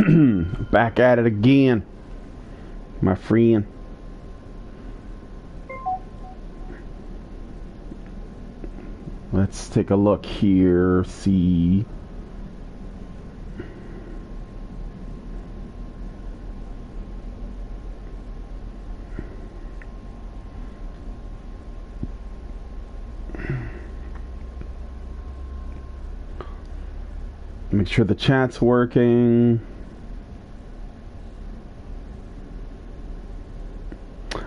Back at it again, my friend. Let's take a look here, see. Make sure the chat's working.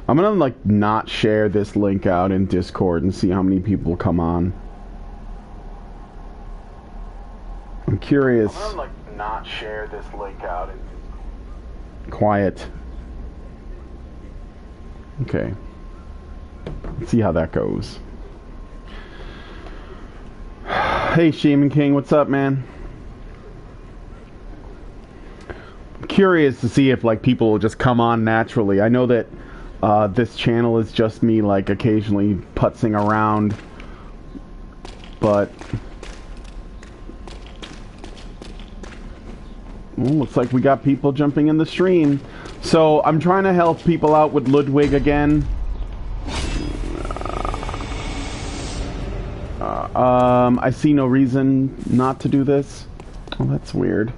I'm gonna like not share this link out in Discord and see how many people come on. I'm curious. I'm gonna like not share this link out in Quiet. Okay. Let's see how that goes. Hey Shaman King, what's up, man? I'm curious to see if like people will just come on naturally. I know that this channel is just me like occasionally putzing around, but well, looks like we got people jumping in the stream. So I'm trying to help people out with Ludwig again. I see no reason not to do this. Oh, that's weird.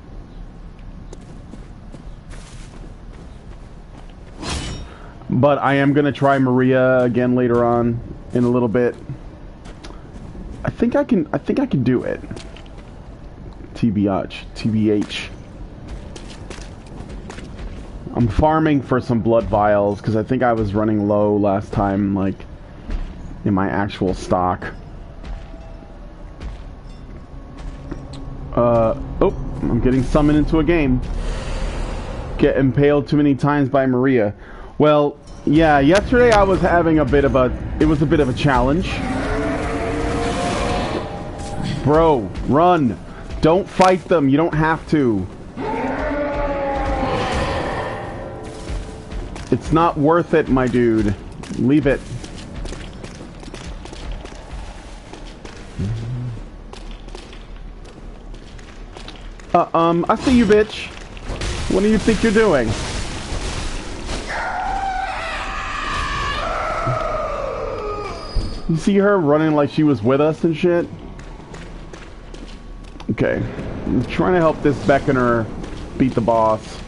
But I am gonna try Maria again later on in a little bit. I think I can do it. TBH. I'm farming for some blood vials because I think I was running low last time, like in my actual stock. Oh, I'm getting summoned into a game. Get impaled too many times by Maria. Well, yeah, yesterday I was having a bit of a challenge. Bro, run. Don't fight them. You don't have to. It's not worth it, my dude. Leave it. I see you, bitch. What do you think you're doing? You see her running like she was with us and shit? Okay. I'm trying to help this Beckoner beat the boss.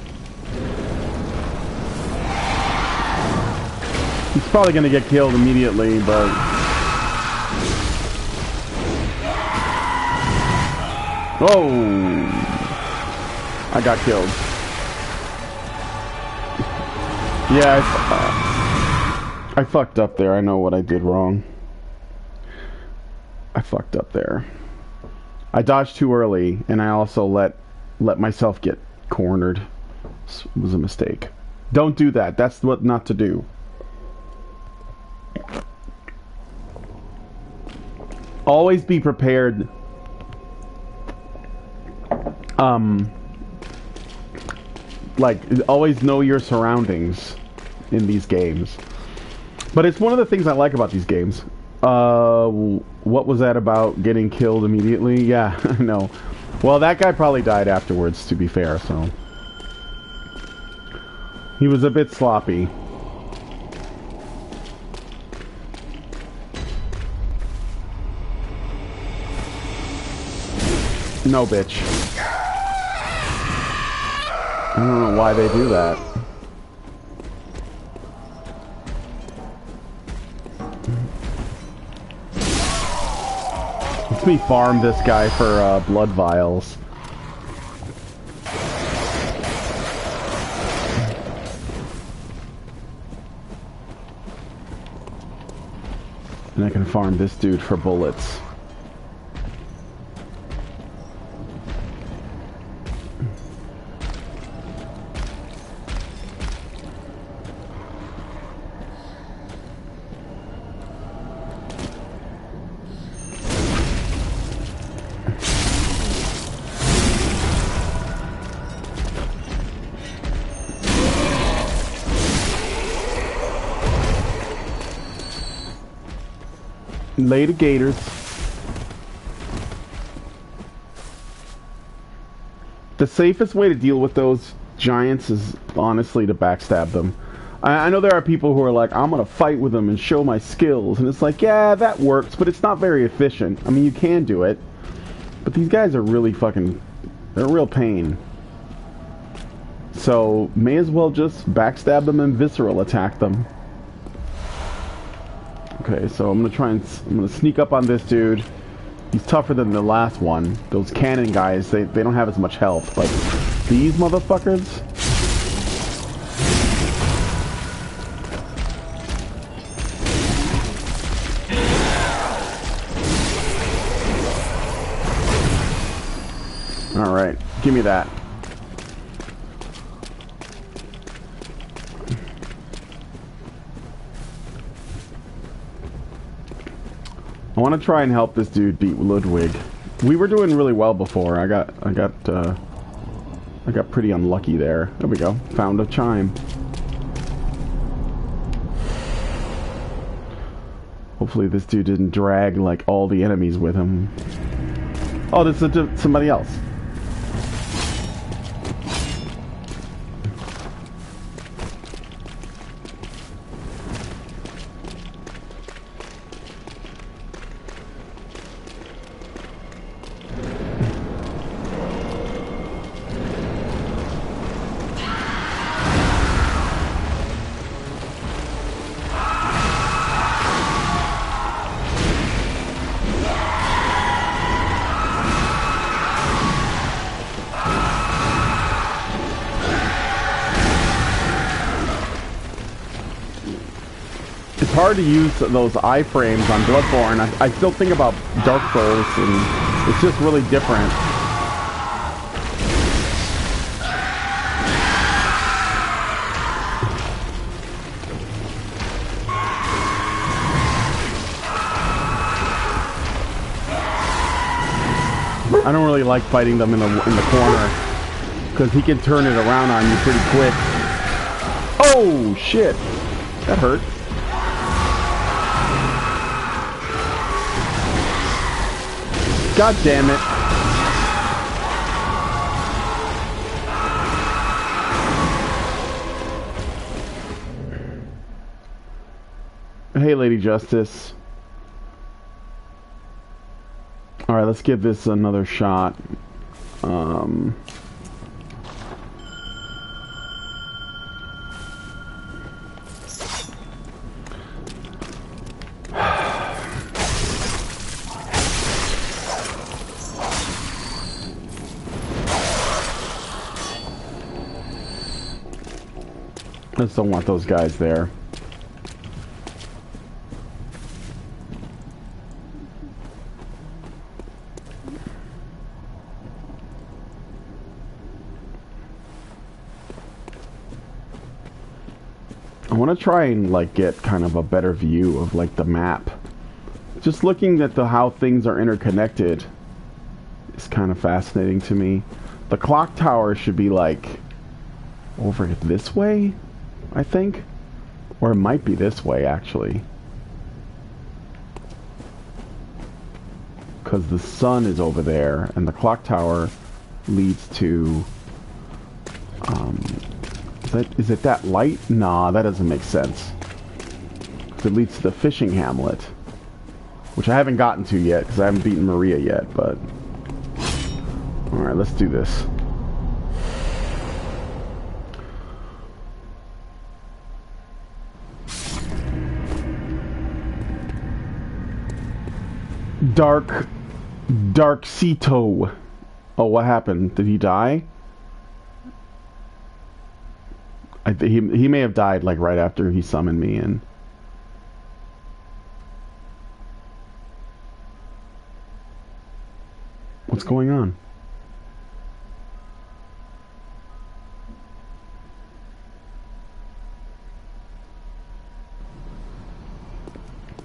He's probably gonna get killed immediately, but... Oh! I got killed. Yeah, I fucked up there. I know what I did wrong. I fucked up there. I dodged too early, and I also let myself get cornered. It was a mistake. Don't do that. That's what not to do. Always be prepared. Like, always know your surroundings in these games. But it's one of the things I like about these games. What was that about getting killed immediately? Yeah, no. Well, that guy probably died afterwards, to be fair, so... He was a bit sloppy. No, bitch. I don't know why they do that. Let me farm this guy for blood vials. And I can farm this dude for bullets. Later, Gators. The safest way to deal with those giants is honestly to backstab them. I know there are people who are like, I'm gonna fight with them and show my skills, and it's like, yeah, that works, but it's not very efficient. I mean, you can do it, but these guys are really fucking, they're a real pain. So, may as well just backstab them and visceral attack them. Okay, so I'm gonna sneak up on this dude. He's tougher than the last one. Those cannon guys, they don't have as much health, but these motherfuckers. All right, give me that. I want to try and help this dude beat Ludwig. We were doing really well before. I got pretty unlucky there. There we go. Found a chime. Hopefully this dude didn't drag like all the enemies with him. Oh, this is somebody else. It's hard to use those iframes on Bloodborne. I still think about Dark Souls, and it's just really different. I don't really like fighting them in the corner, because he can turn it around on you pretty quick. Oh shit, that hurt. God damn it. Hey, Lady Justice. Alright, let's give this another shot. I just don't want those guys there. I want to try and like get kind of a better view of like the map. Just looking at how things are interconnected is kind of fascinating to me. The clock tower should be like over this way, I think, or it might be this way actually, because the sun is over there and the clock tower leads to is it that light? Nah, that doesn't make sense. It leads to the fishing hamlet, which I haven't gotten to yet because I haven't beaten Maria yet, but alright, let's do this. Darkcito. Oh, what happened? Did he die? He may have died like right after he summoned me in. What's going on?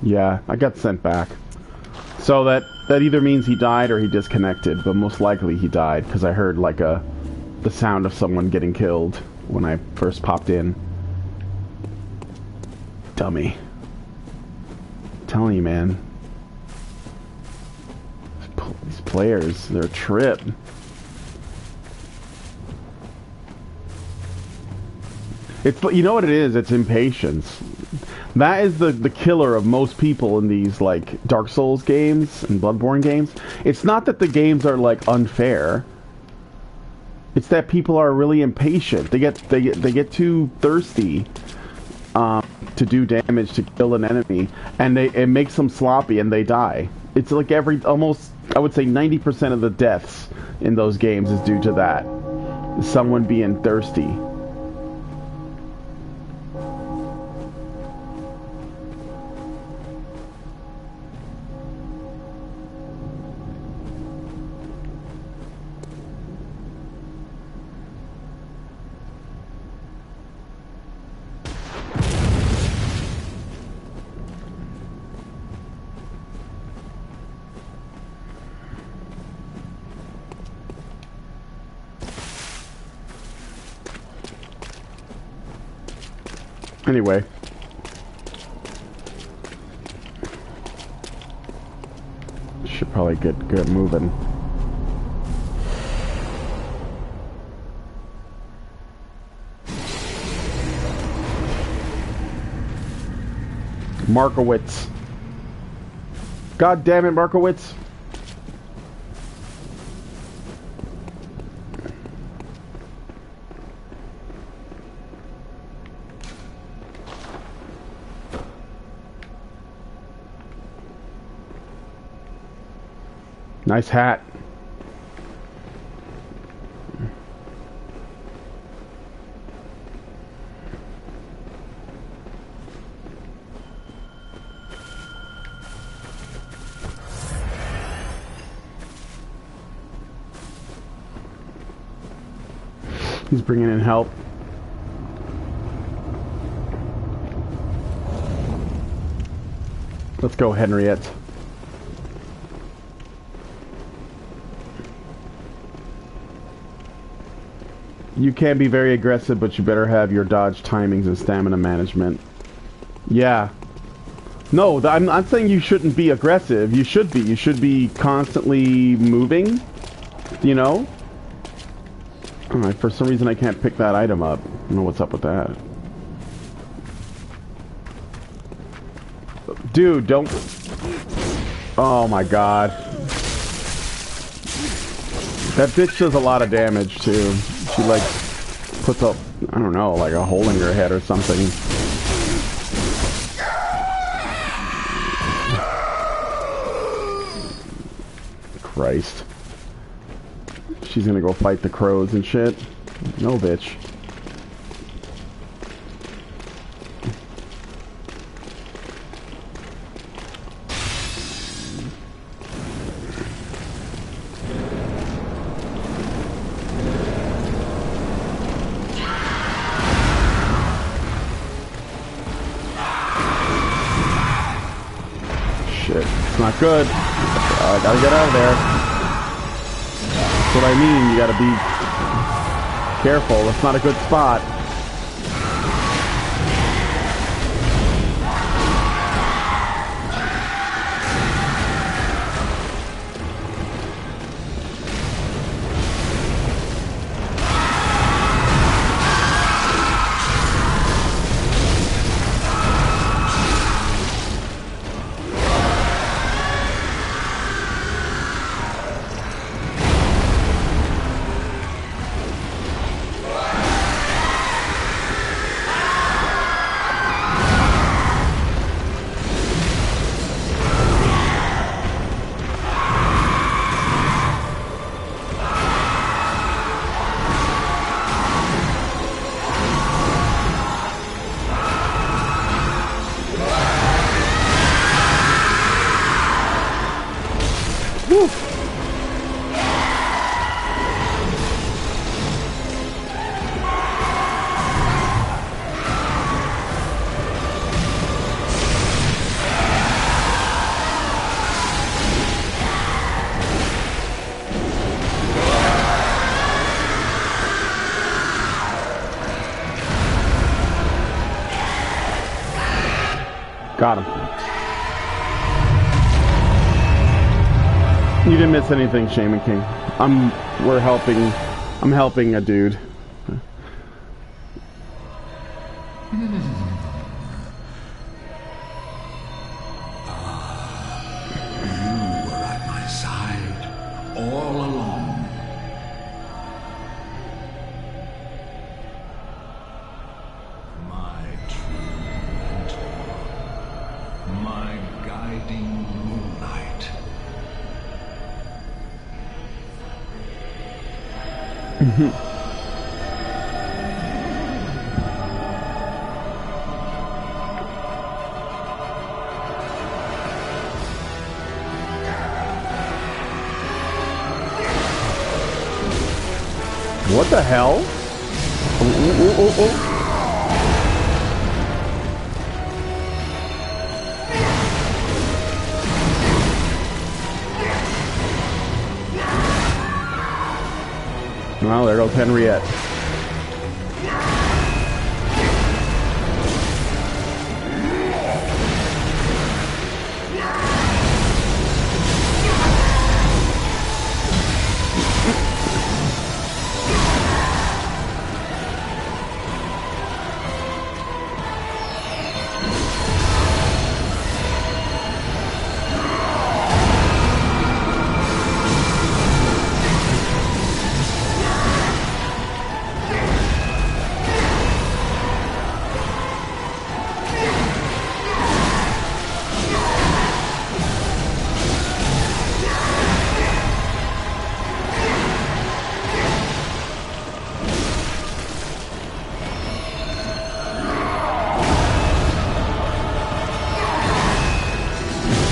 Yeah, I got sent back. So that either means he died or he disconnected, but most likely he died because I heard like the sound of someone getting killed when I first popped in. Dummy. I'm telling you, man. These players, they're a trip. It's, you know what it is? It's impatience. That is the killer of most people in these like Dark Souls games and Bloodborne games. It's not that the games are like unfair. It's that people are really impatient. They get too thirsty to do damage to kill an enemy, and it makes them sloppy and they die. It's like almost I would say 90% of the deaths in those games is due to that. Someone being thirsty. Anyway. Should probably get moving. Markowitz. God damn it, Markowitz. Nice hat. He's bringing in help. Let's go, Henriette. You can be very aggressive, but you better have your dodge timings and stamina management. Yeah. No, I'm not saying you shouldn't be aggressive. You should be. You should be constantly moving. You know? Alright, for some reason I can't pick that item up. I don't know what's up with that. Dude, don't... Oh my god. That bitch does a lot of damage, too. She, like, puts up, I don't know, like a hole in your head or something. Christ. She's gonna go fight the crows and shit. No, bitch. Not good. I gotta get out of there. That's what I mean. You gotta be careful. That's not a good spot. Got him. You didn't miss anything, Shaman King. I'm helping a dude. You were at my side all along. My true mentor. My guiding moonlight. What the hell? Oh. Well, there goes Henriette.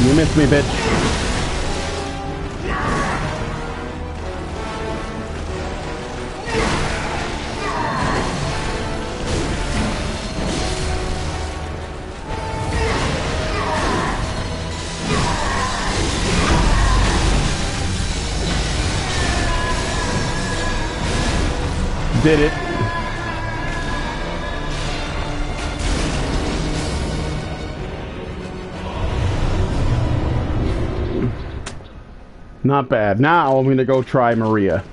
You missed me, bitch. Did it. Not bad. Now I'm gonna go try Maria.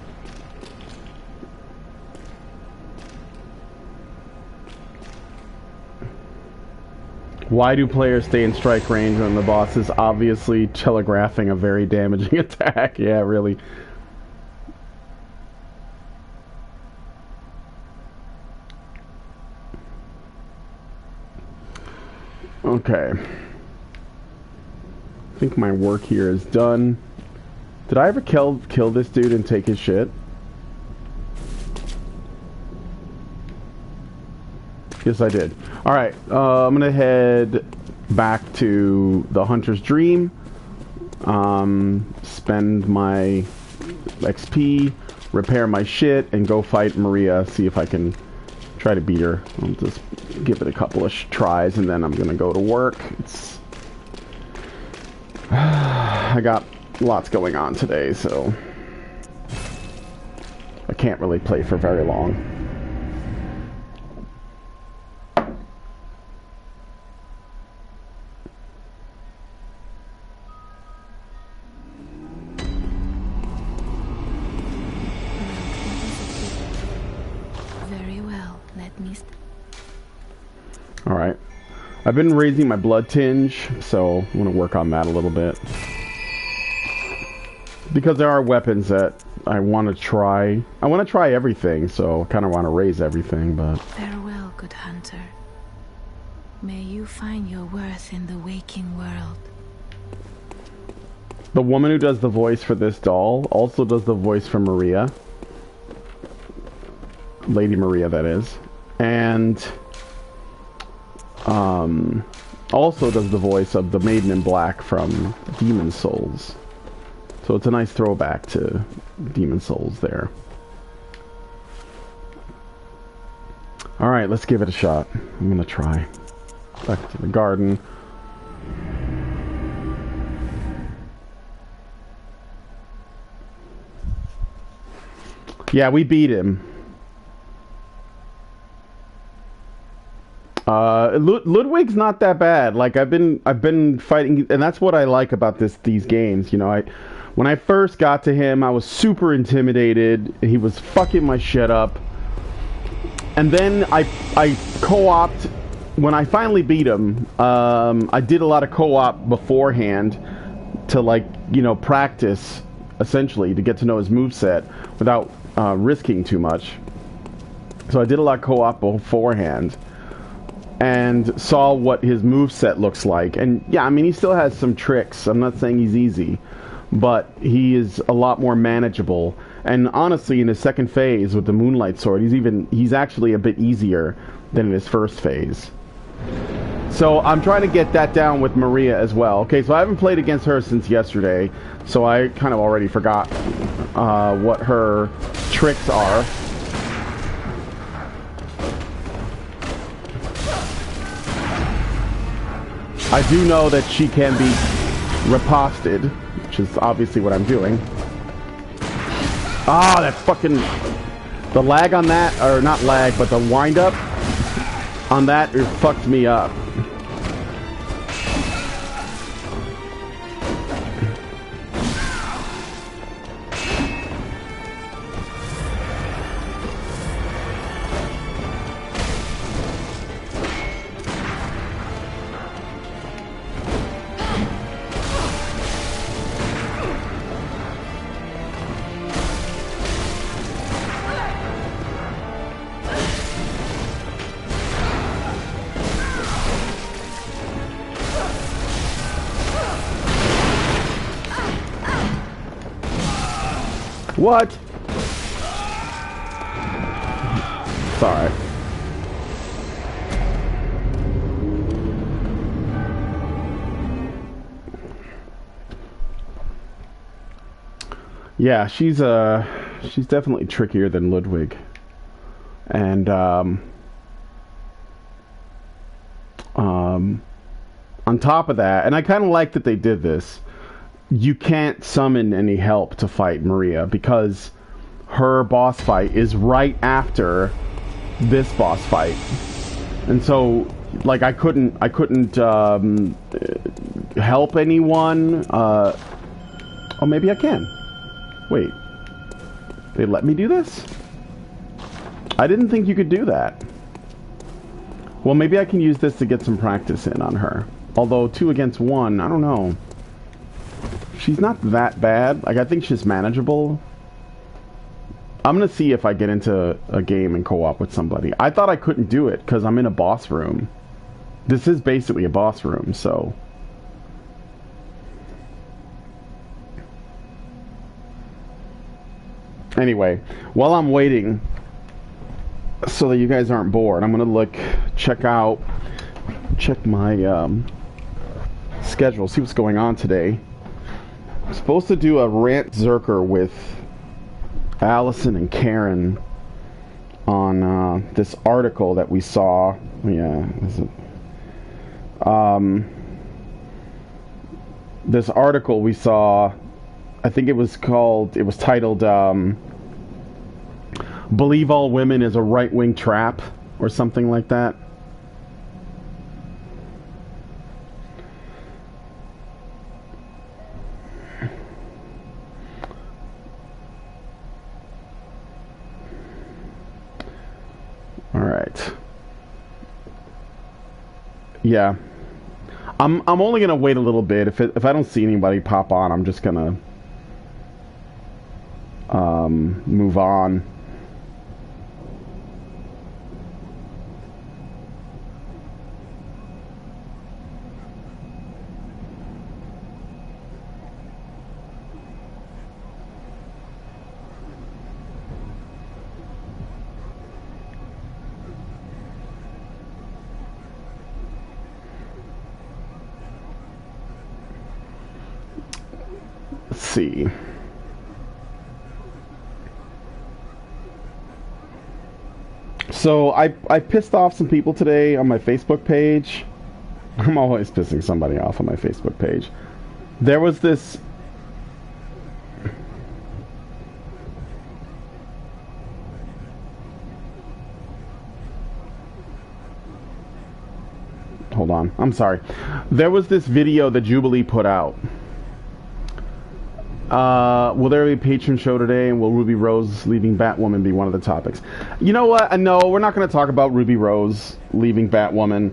Why do players stay in strike range when the boss is obviously telegraphing a very damaging attack? Yeah, really. Okay. I think my work here is done. Did I ever kill this dude and take his shit? Yes, I did. Alright, I'm gonna head back to the Hunter's Dream. Spend my XP, repair my shit, and go fight Maria, see if I can try to beat her. I'll just give it a couple of tries, and then I'm gonna go to work. It's... I got lots going on today, so I can't really play for very long. Very well. Let me. All right. I've been raising my blood tinge, so I'm gonna work on that a little bit. Because there are weapons that I want to try. I want to try everything, so I kind of want to raise everything, but... Farewell, good hunter. May you find your worth in the waking world. The woman who does the voice for this doll also does the voice for Maria. Lady Maria, that is. And... also does the voice of the Maiden in Black from Demon Souls. So it's a nice throwback to Demon Souls there. Alright, let's give it a shot. I'm gonna try. Back to the garden. Yeah, we beat him. Ludwig's not that bad. Like I've been fighting, and that's what I like about these games. You know, when I first got to him, I was super intimidated. He was fucking my shit up, and then I co-opt when I finally beat him, I did a lot of co-op beforehand to, like, you know, practice, essentially, to get to know his moveset without risking too much. So I did a lot of co-op beforehand and saw what his moveset looks like. And yeah, I mean, he still has some tricks. I'm not saying he's easy, but he is a lot more manageable. And honestly, in his second phase with the Moonlight Sword, he's actually a bit easier than in his first phase. So I'm trying to get that down with Maria as well. Okay, so I haven't played against her since yesterday, so I kind of already forgot what her tricks are. I do know that she can be riposted, which is obviously what I'm doing. Ah, that fucking... The lag on that, or not lag, but the wind-up on that, it fucked me up. What? Sorry. Yeah, she's definitely trickier than Ludwig. And on top of that, and I kind of like that they did this, you can't summon any help to fight Maria because her boss fight is right after this boss fight. And so, like, I couldn't help anyone. Oh, maybe I can. Wait. They let me do this? I didn't think you could do that. Well, maybe I can use this to get some practice in on her. Although 2 against 1, I don't know. She's not that bad. Like, I think she's manageable. I'm gonna see if I get into a game and co-op with somebody. I thought I couldn't do it because I'm in a boss room. This is basically a boss room, so... Anyway, while I'm waiting, so that you guys aren't bored, I'm gonna check my schedule, see what's going on today. I'm supposed to do a rant Zerker with Allison and Karen on this article that we saw. Yeah, this article we saw, I think it was titled "Believe All Women is a Right-Wing Trap" or something like that. Alright. Yeah. I'm only gonna wait a little bit. If I don't see anybody pop on, I'm just gonna move on. See. So I pissed off some people today on my Facebook page. I'm always pissing somebody off on my Facebook page. There was this... Hold on. I'm sorry. There was this video that Jubilee put out. Will there be a patron show today, and will Ruby Rose leaving Batwoman be one of the topics? You know what? No, we're not going to talk about Ruby Rose leaving Batwoman.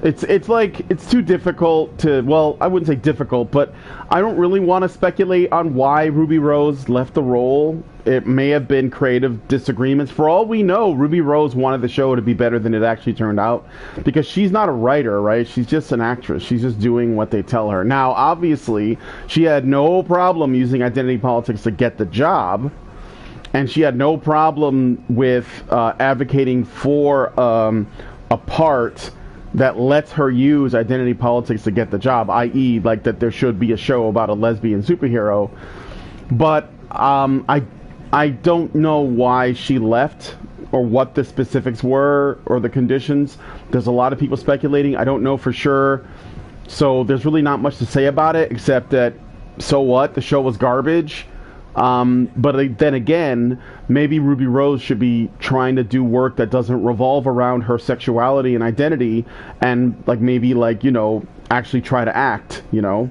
It's like, it's too difficult to, well, I wouldn't say difficult, but I don't really want to speculate on why Ruby Rose left the role. It may have been creative disagreements. For all we know, Ruby Rose wanted the show to be better than it actually turned out, because she's not a writer, right? She's just an actress. She's just doing what they tell her. Now, obviously, she had no problem using identity politics to get the job, and she had no problem with advocating for a part that lets her use identity politics to get the job, i.e., like that there should be a show about a lesbian superhero. But I don't know why she left, or what the specifics were, or the conditions. There's a lot of people speculating. I don't know for sure. So there's really not much to say about it, except that, so what? The show was garbage. But then again, maybe Ruby Rose should be trying to do work that doesn't revolve around her sexuality and identity, and like maybe like, you know, actually try to act, you know.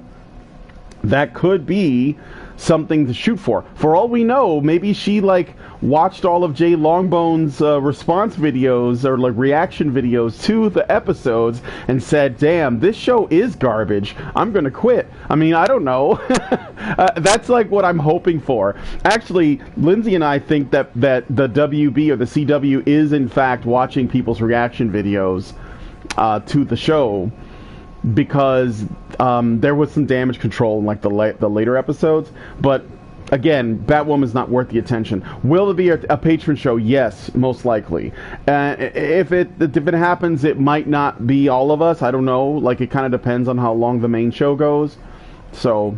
That could be something to shoot for. For all we know, maybe she like watched all of Jay Longbone's response videos, or like reaction videos to the episodes, and said, damn, this show is garbage, I'm gonna quit. I mean, I don't know. That's like what I'm hoping for. Actually, Lindsay and I think that the WB or the CW is in fact watching people's reaction videos to the show, because there was some damage control in like the later episodes. But again, Batwoman's not worth the attention. Will there be a patron show? Yes, most likely. If it happens, it might not be all of us. I don't know. Like, it kind of depends on how long the main show goes. So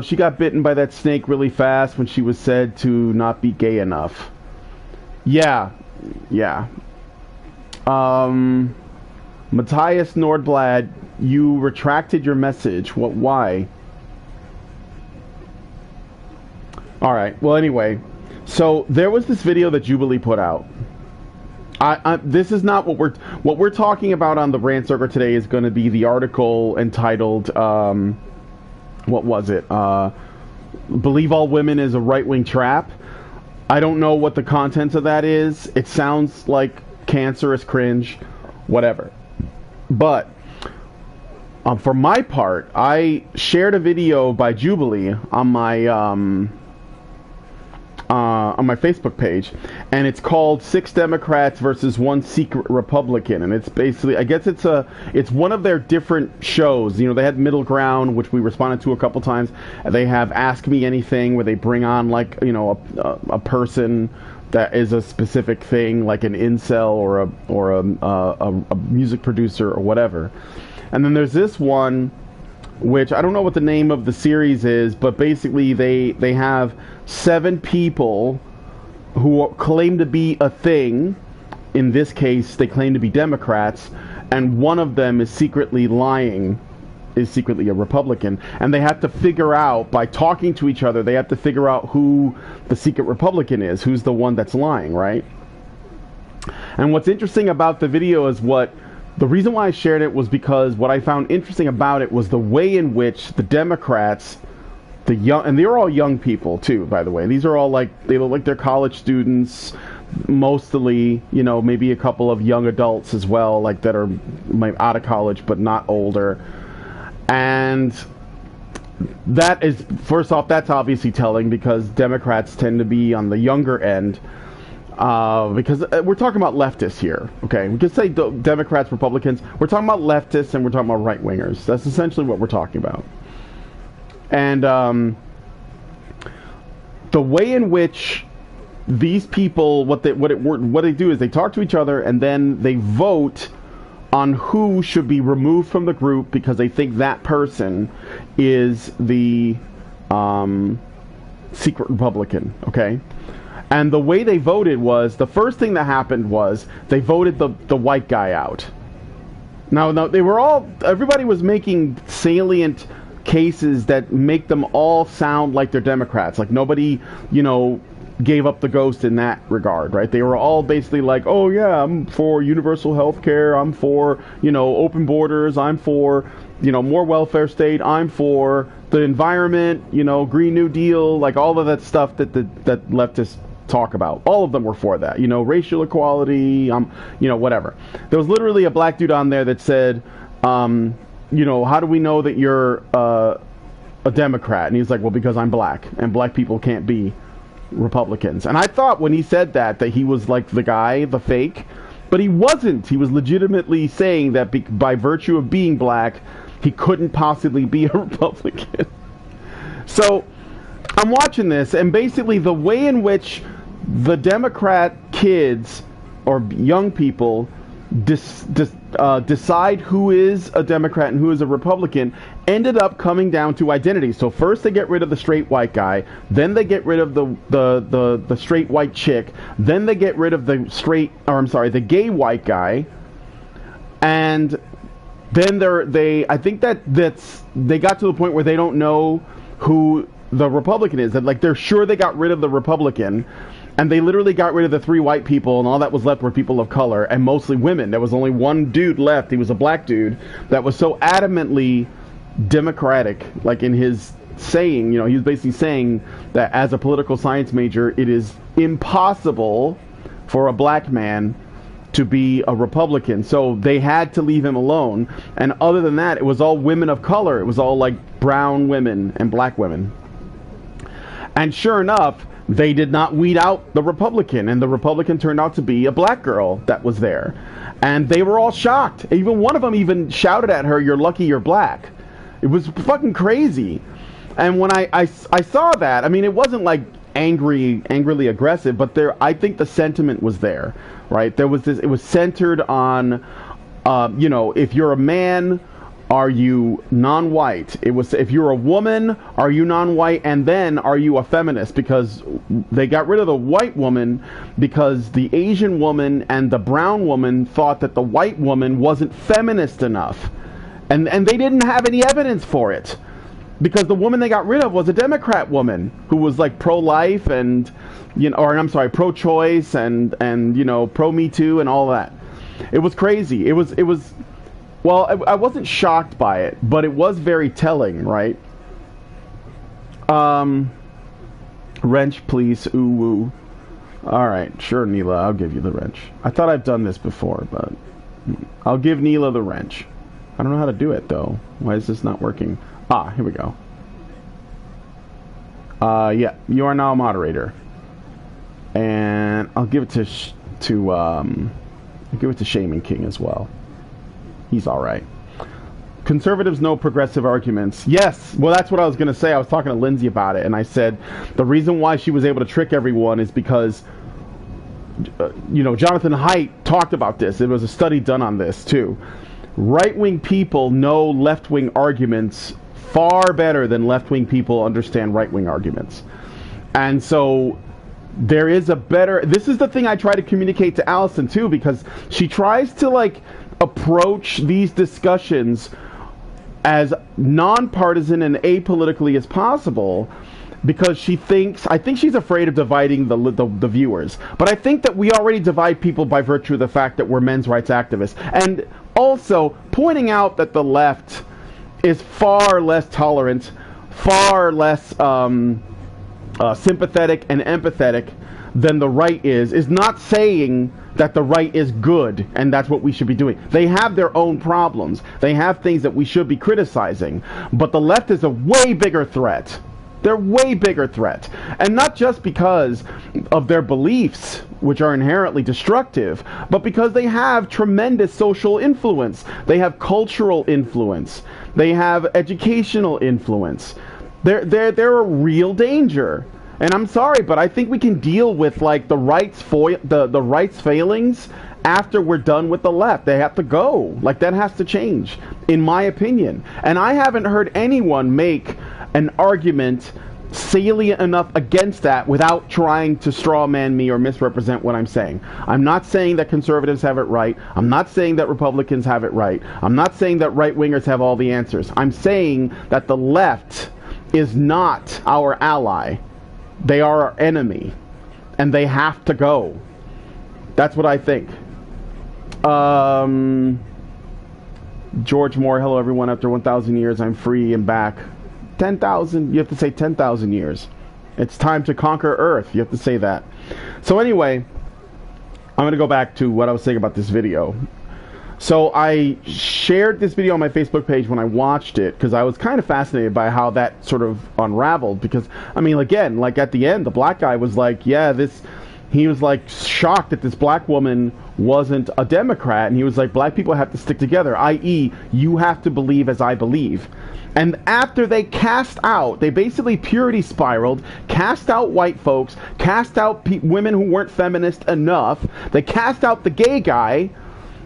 she got bitten by that snake really fast when she was said to not be gay enough. Yeah. Matthias Nordblad, you retracted your message. What? Why? Alright, well anyway. So, there was this video that Jubilee put out. This is not what we're talking about on the Rant Circle today. Is going to be the article entitled, what was it? Believe All Women is a Right-Wing Trap. I don't know what the contents of that is. It sounds like cancerous cringe. Whatever. But for my part, I shared a video by Jubilee on my Facebook page, and it's called 6 Democrats versus 1 Secret Republican, and it's basically, I guess it's one of their different shows. You know, they had Middle Ground, which we responded to a couple times. They have Ask Me Anything, where they bring on, like, you know, a person that is a specific thing, like an incel or a music producer or whatever. And then there's this one, which I don't know what the name of the series is, but basically they have 7 people who claim to be a thing. In this case, they claim to be Democrats, and one of them is secretly lying, is secretly a Republican, and they have to figure out, by talking to each other, they have to figure out who the secret Republican is, who's the one that's lying, right? And what's interesting about the video is the reason why I shared it was because what I found interesting about it was the way in which the Democrats, the young, and they're all young people too, by the way. These are all like, they look like they're college students, mostly, you know, maybe a couple of young adults as well, like that are out of college but not older. And that is, first off, that's obviously telling, because Democrats tend to be on the younger end, because we're talking about leftists here, okay? We can say Democrats, Republicans. We're talking about leftists, and we're talking about right-wingers. That's essentially what we're talking about. And the way in which these people, what they do is they talk to each other, and then they vote on who should be removed from the group because they think that person is the secret Republican, okay? And the way they voted was, the first thing that happened was they voted the white guy out. Now they were all, everybody was making salient cases that make them all sound like they're Democrats. Like nobody, you know, gave up the ghost in that regard, right? They were all basically like, oh yeah, I'm for universal health care, I'm for, open borders, I'm for, more welfare state, I'm for the environment, Green New Deal, like all of that stuff that that leftists talk about. All of them were for that, racial equality, whatever. There was literally a black dude on there that said, how do we know that you're a Democrat? And he's like, well, because I'm black, and black people can't be Republicans. And I thought when he said that he was like the guy, the fake, but he wasn't. He was legitimately saying that by virtue of being black, he couldn't possibly be a Republican. So I'm watching this, and basically the way in which the Democrat kids or young people decide who is a Democrat and who is a Republican ended up coming down to identity. So first they get rid of the straight white guy, then they get rid of the straight white chick, then they get rid of the gay white guy, and then I think that's they got to the point where they don't know who the Republican is. That like they're sure they got rid of the Republican, and they literally got rid of the 3 white people, and all that was left were people of color, and mostly women. There was only one dude left. He was a black dude that was so adamantly Democratic, like in his saying, he was basically saying that as a political science major, it is impossible for a black man to be a Republican. So they had to leave him alone. And other than that, it was all women of color. It was all like brown women and black women. And sure enough, they did not weed out the Republican, and the Republican turned out to be a black girl that was there. And they were all shocked. Even one of them even shouted at her, "You're lucky you're black." It was fucking crazy. And when I saw that, I mean, it wasn't like angrily aggressive, but I think the sentiment was there, right? There was this, it was centered on, if you're a man, are you non-white? It was, if you're a woman, are you non-white? And then, are you a feminist? Because they got rid of the white woman because the Asian woman and the brown woman thought that the white woman wasn't feminist enough. And they didn't have any evidence for it. Because the woman they got rid of was a Democrat woman who was like pro-life and, pro-choice and pro-Me Too and all that. It was crazy. It was. Well, I wasn't shocked by it, but it was very telling, right? Wrench, please. Ooh, woo. All right, sure, Neela, I'll give you the wrench. I thought I've done this before, but I'll give Neela the wrench. I don't know how to do it, though. Why is this not working? Ah, here we go. Yeah, you are now a moderator, and I'll give it I'll give it to Shaman King as well. He's all right. Conservatives know progressive arguments. Yes, well, that's what I was going to say. I was talking to Lindsay about it, and I said the reason why she was able to trick everyone is because, Jonathan Haidt talked about this. There was a study done on this, too. Right-wing people know left-wing arguments far better than left-wing people understand right-wing arguments. And so there is a better... This is the thing I try to communicate to Allison, too, because she tries to, approach these discussions as nonpartisan and apolitically as possible, because I think she's afraid of dividing the viewers. But I think that we already divide people by virtue of the fact that we're men's rights activists. And also pointing out that the left is far less tolerant, far less sympathetic and empathetic than the right is not saying that the right is good and that's what we should be doing. They have their own problems. They have things that we should be criticizing. But the left is a way bigger threat. They're way bigger threat. And not just because of their beliefs, which are inherently destructive, but because they have tremendous social influence. They have cultural influence. They have educational influence. They're a real danger. And I'm sorry, but I think we can deal with the rights failings after we're done with the left. They have to go. That has to change, in my opinion. And I haven't heard anyone make an argument salient enough against that without trying to straw man me or misrepresent what I'm saying. I'm not saying that conservatives have it right. I'm not saying that Republicans have it right. I'm not saying that right-wingers have all the answers. I'm saying that the left is not our ally. They are our enemy. and they have to go. That's what I think. George Moore, hello everyone. After 1,000 years, I'm free and back. 10,000, you have to say 10,000 years. It's time to conquer Earth. You have to say that. So anyway, I'm going to go back to what I was saying about this video. So I shared this video on my Facebook page when I watched it because I was kind of fascinated by how that sort of unraveled. Because, I mean, again, like at the end, the black guy was like, yeah, he was like shocked that this black woman wasn't a Democrat. And he was like, black people have to stick together, i.e., you have to believe as I believe. And after they they basically purity spiraled, cast out white folks, cast out women who weren't feminist enough. They cast out the gay guy.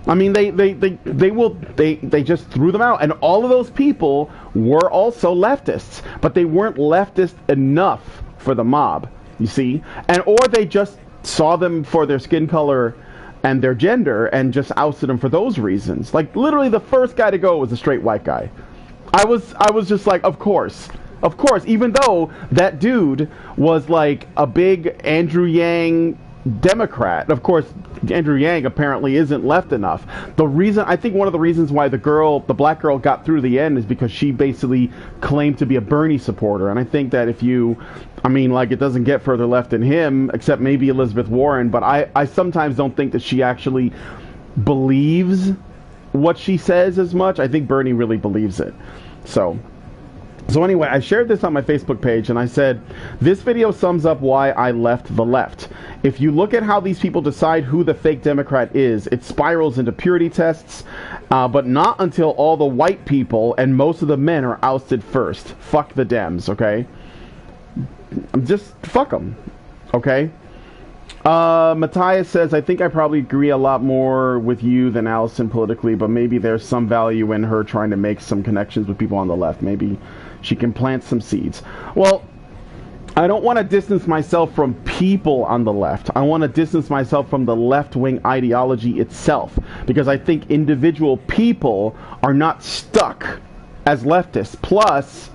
I mean, they just threw them out. And all of those people were also leftists, but they weren't leftist enough for the mob, you see? Or they just saw them for their skin color and their gender and just ousted them for those reasons. Like, literally the first guy to go was a straight white guy. I was just like, of course, even though that dude was like a big Andrew Yang Democrat. Of course, Andrew Yang apparently isn't left enough. I think one of the reasons why the black girl got through the end is because she basically claimed to be a Bernie supporter. And I think that it doesn't get further left than him, except maybe Elizabeth Warren, but I sometimes don't think that she actually believes what she says as much. I think Bernie really believes it. So anyway, I shared this on my Facebook page and I said, this video sums up why I left the left. If you look at how these people decide who the fake Democrat is, it spirals into purity tests, but not until all the white people and most of the men are ousted first. Fuck the Dems, okay? Just fuck them, okay? Matthias says, I think I probably agree a lot more with you than Allison politically, but maybe there's some value in her trying to make some connections with people on the left. Maybe she can plant some seeds. Well, I don't want to distance myself from people on the left. I want to distance myself from the left-wing ideology itself, because I think individual people are not stuck as leftists. Plus,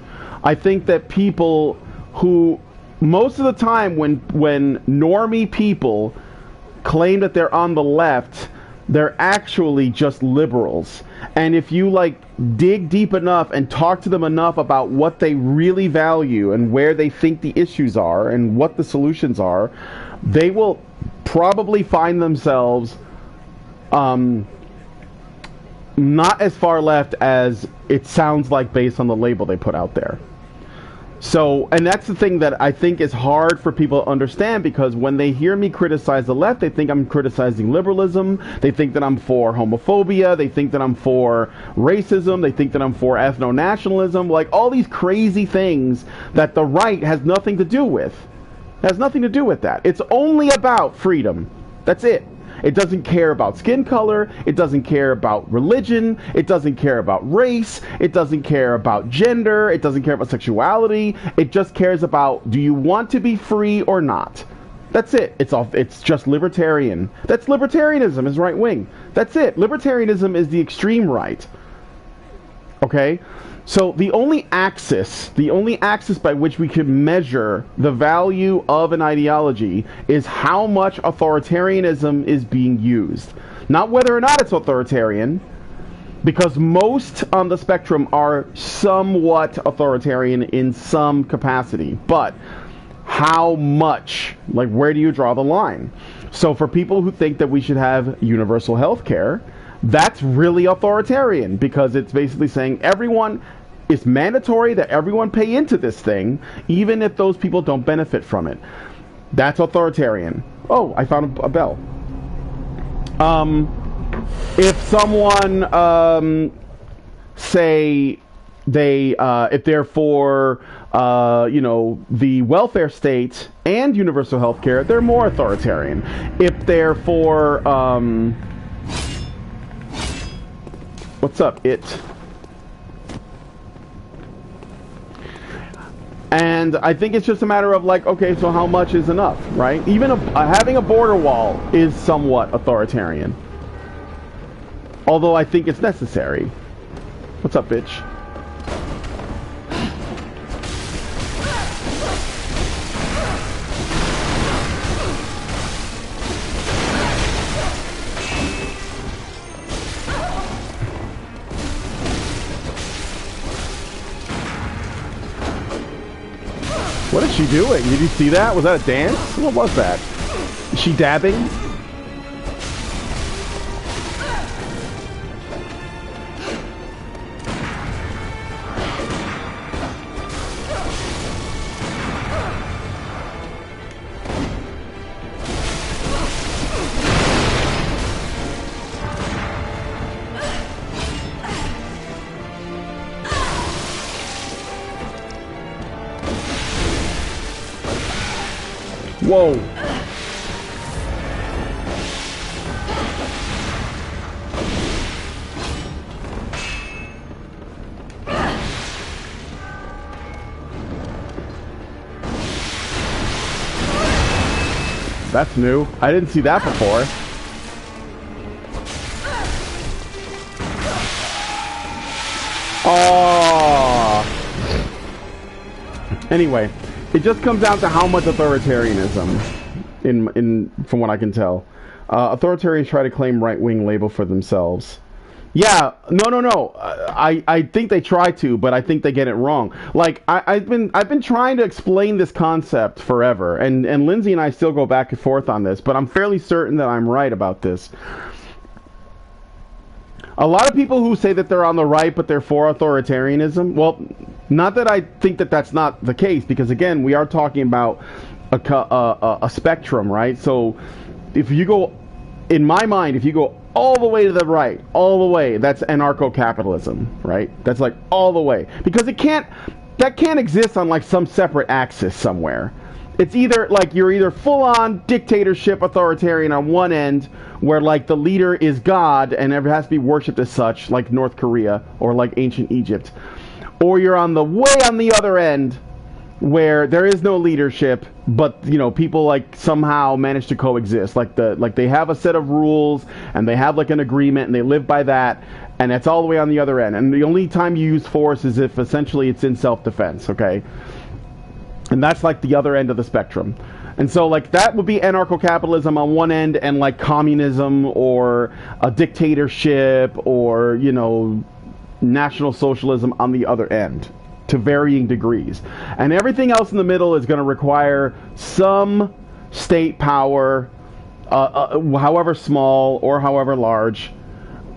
I think that people who... most of the time when normie people claim that they're on the left, they're actually just liberals. And if you dig deep enough and talk to them enough about what they really value and where they think the issues are and what the solutions are, they will probably find themselves not as far left as it sounds like based on the label they put out there. So, and that's the thing that I think is hard for people to understand, because when they hear me criticize the left, they think I'm criticizing liberalism, they think that I'm for homophobia, they think that I'm for racism, they think that I'm for ethno-nationalism, like all these crazy things that the right has nothing to do with. It has nothing to do with that. It's only about freedom. That's it. It doesn't care about skin color. It doesn't care about religion. It doesn't care about race. It doesn't care about gender. It doesn't care about sexuality. It just cares about, do you want to be free or not? That's it. It's just libertarian. That's libertarianism, is right wing. That's it. Libertarianism is the extreme right. Okay? So the only axis by which we can measure the value of an ideology is how much authoritarianism is being used. Not whether or not it's authoritarian, because most on the spectrum are somewhat authoritarian in some capacity. But how much? Like, where do you draw the line? So for people who think that we should have universal health care, that's really authoritarian, because it's basically saying it's mandatory that everyone pay into this thing, even if those people don't benefit from it. That's authoritarian. Oh, I found a bell. If someone, say if they're for, the welfare state and universal health care, they're more authoritarian. If they're for, what's up, And I think it's just a matter of okay, so how much is enough, right? Even having a border wall is somewhat authoritarian. Although I think it's necessary. What's up, bitch? What is she doing? Did you see that? Was that a dance? What was that? Is she dabbing? Whoa. That's new. I didn't see that before. Oh. Anyway, it just comes down to how much authoritarianism, from what I can tell. Authoritarians try to claim right-wing label for themselves. Yeah, no. I think they try to, but I think they get it wrong. Like I've been trying to explain this concept forever, and Lindsay and I still go back and forth on this, but I'm fairly certain that I'm right about this. A lot of people who say that they're on the right, but they're for authoritarianism. Well, not that I think that that's not the case, because again, we are talking about a spectrum, right? So if you go, in my mind, if you go all the way to the right, all the way, that's anarcho-capitalism, right? That's like all the way, because that can't exist on like some separate axis somewhere. It's either like you're either full-on dictatorship authoritarian on one end, where like the leader is God and ever has to be worshipped as such, like North Korea or like ancient Egypt, or you're on the way on the other end, where there is no leadership, but you know people like somehow manage to coexist. Like they have a set of rules and they have like an agreement and they live by that, and that's all the way on the other end. And the only time you use force is if essentially it's in self-defense. Okay. And that's like the other end of the spectrum. And so like that would be anarcho-capitalism on one end, and like communism or a dictatorship or, you know, national socialism on the other end, to varying degrees. And everything else in the middle is going to require some state power, however small or however large,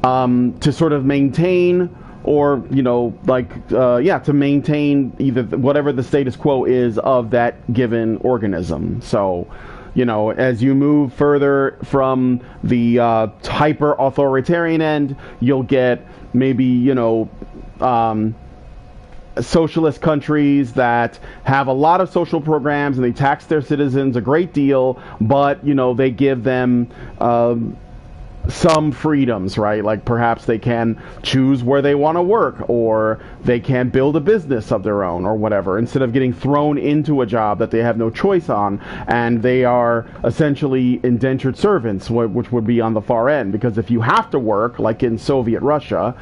to sort of maintain, or, you know, like, to maintain either whatever the status quo is of that given organism. So, you know, as you move further from the hyper-authoritarian end, you'll get maybe, you know, socialist countries that have a lot of social programs and they tax their citizens a great deal, but, you know, they give them some freedoms, right? Like perhaps they can choose where they want to work, or they can build a business of their own, or whatever, instead of getting thrown into a job that they have no choice on, and they are essentially indentured servants, which would be on the far end. Because if you have to work, like in Soviet Russia,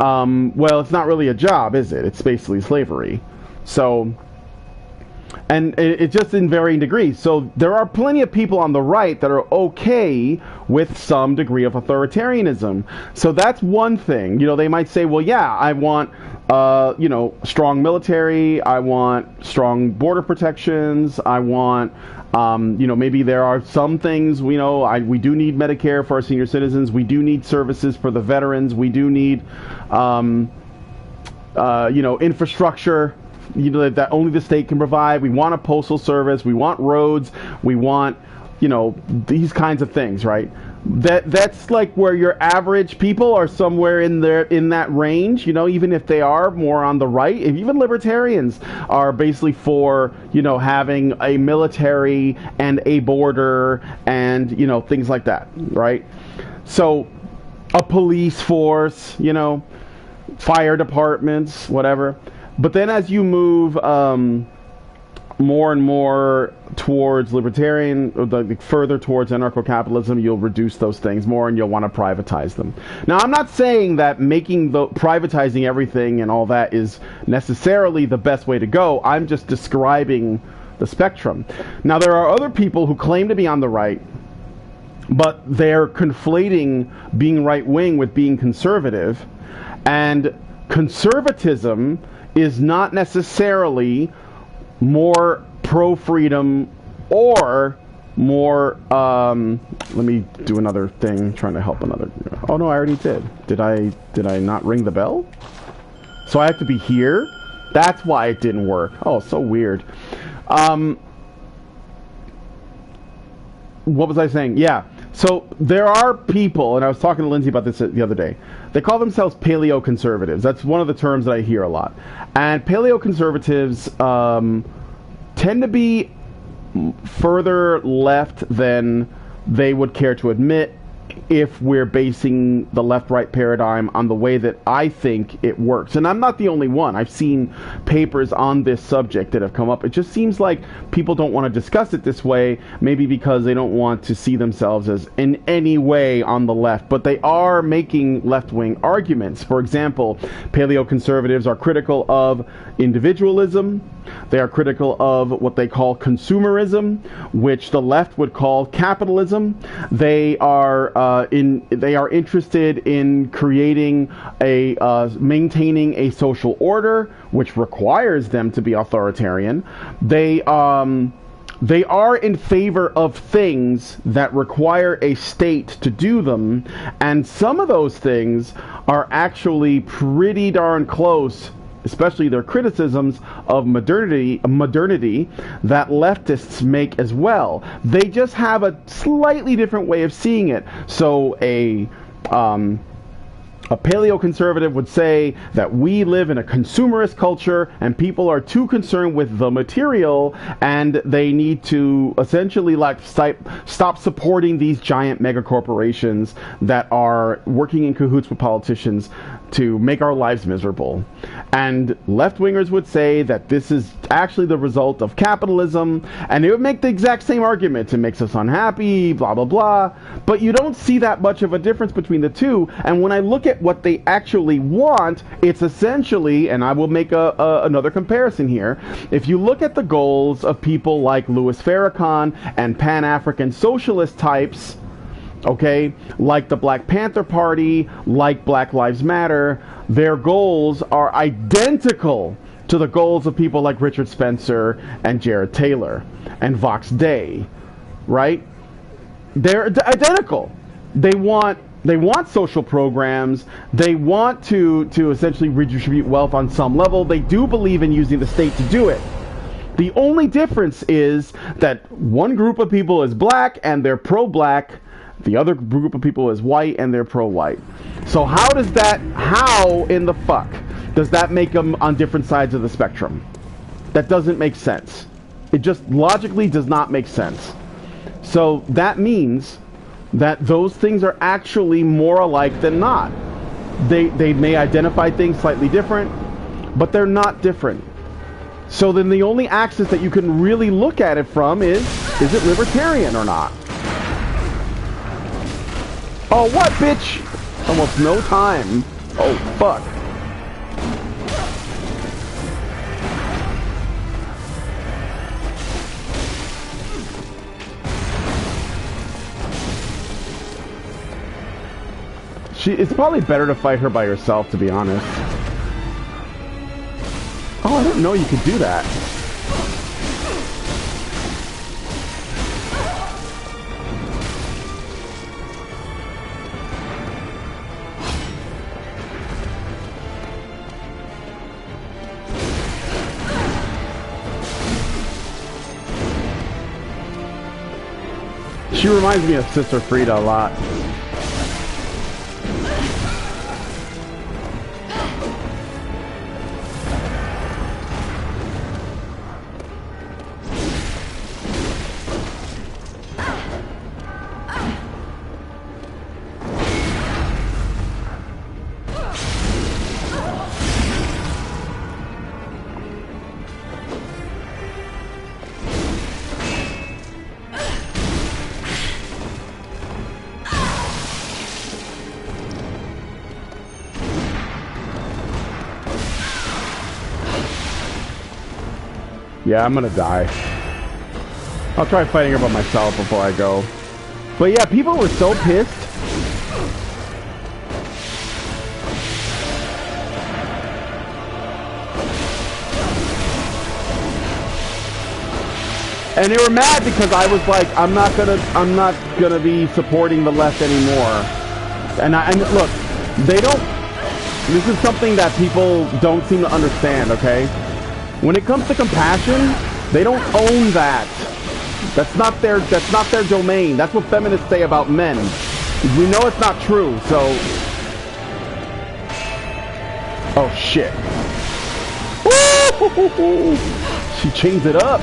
well, it's not really a job, is it? It's basically slavery. So, and it's just in varying degrees. So there are plenty of people on the right that are okay with some degree of authoritarianism. So that's one thing. You know, they might say, well, yeah, I want, you know, strong military. I want strong border protections. I want, you know, maybe there are some things, you know, we do need Medicare for our senior citizens. We do need services for the veterans. We do need, you know, infrastructure, you know, that only the state can provide. We want a postal service. We want roads. We want, you know, these kinds of things, right? That's like where your average people are somewhere in that range, you know, even if they are more on the right. Even libertarians are basically for, you know, having a military and a border and, you know, things like that, right? So a police force, you know, fire departments, whatever. But then as you move more and more towards libertarian, or further towards anarcho-capitalism, you'll reduce those things more and you'll want to privatize them. Now, I'm not saying that privatizing everything and all that is necessarily the best way to go. I'm just describing the spectrum. Now, there are other people who claim to be on the right, but they're conflating being right-wing with being conservative. And conservatism is not necessarily more pro-freedom or more, let me do another thing, trying to help another. Oh no, I already did. Did I not ring the bell? So I have to be here? That's why it didn't work. Oh, so weird. What was I saying? Yeah. So there are people, and I was talking to Lindsay about this the other day. They call themselves paleo-conservatives. That's one of the terms that I hear a lot. And paleo-conservatives tend to be further left than they would care to admit if we're basing the left-right paradigm on the way that I think it works. And I'm not the only one. I've seen papers on this subject that have come up. It just seems like people don't want to discuss it this way, maybe because they don't want to see themselves as in any way on the left. But they are making left-wing arguments. For example, paleo-conservatives are critical of individualism. They are critical of what they call consumerism, which the left would call capitalism. They are interested in creating maintaining a social order, which requires them to be authoritarian. They are in favor of things that require a state to do them, and some of those things are actually pretty darn close, especially their criticisms of modernity that leftists make as well. They just have a slightly different way of seeing it. So a paleo-conservative would say that we live in a consumerist culture and people are too concerned with the material, and they need to essentially stop supporting these giant mega corporations that are working in cahoots with politicians to make our lives miserable. And left-wingers would say that this is actually the result of capitalism, and they would make the exact same argument. It makes us unhappy, blah, blah, blah. But you don't see that much of a difference between the two. And when I look at what they actually want, it's essentially, and I will make another comparison here, if you look at the goals of people like Louis Farrakhan and Pan-African socialist types, okay, like the Black Panther Party, like Black Lives Matter, their goals are identical to the goals of people like Richard Spencer and Jared Taylor and Vox Day, right? They're identical. They want social programs. They want to essentially redistribute wealth on some level. They do believe in using the state to do it. The only difference is that one group of people is black and they're pro-black. The other group of people is white and they're pro-white. So how in the fuck does that make them on different sides of the spectrum? That doesn't make sense. It just logically does not make sense. So that means that those things are actually more alike than not. They may identify things slightly different, but they're not different. So then the only axis that you can really look at it from is it libertarian or not? Oh, what, bitch? Almost no time. Oh, fuck. It's probably better to fight her by yourself, to be honest. Oh, I didn't know you could do that. She reminds me of Sister Frida a lot. Yeah, I'm gonna die. I'll try fighting her by myself before I go. But yeah, people were so pissed. And they were mad because I was like, I'm not gonna be supporting the left anymore. And look, they don't. This is something that people don't seem to understand. Okay, when it comes to compassion, they don't own that. That's not their domain. That's what feminists say about men. We know it's not true. So, oh shit. Woo! She changed it up.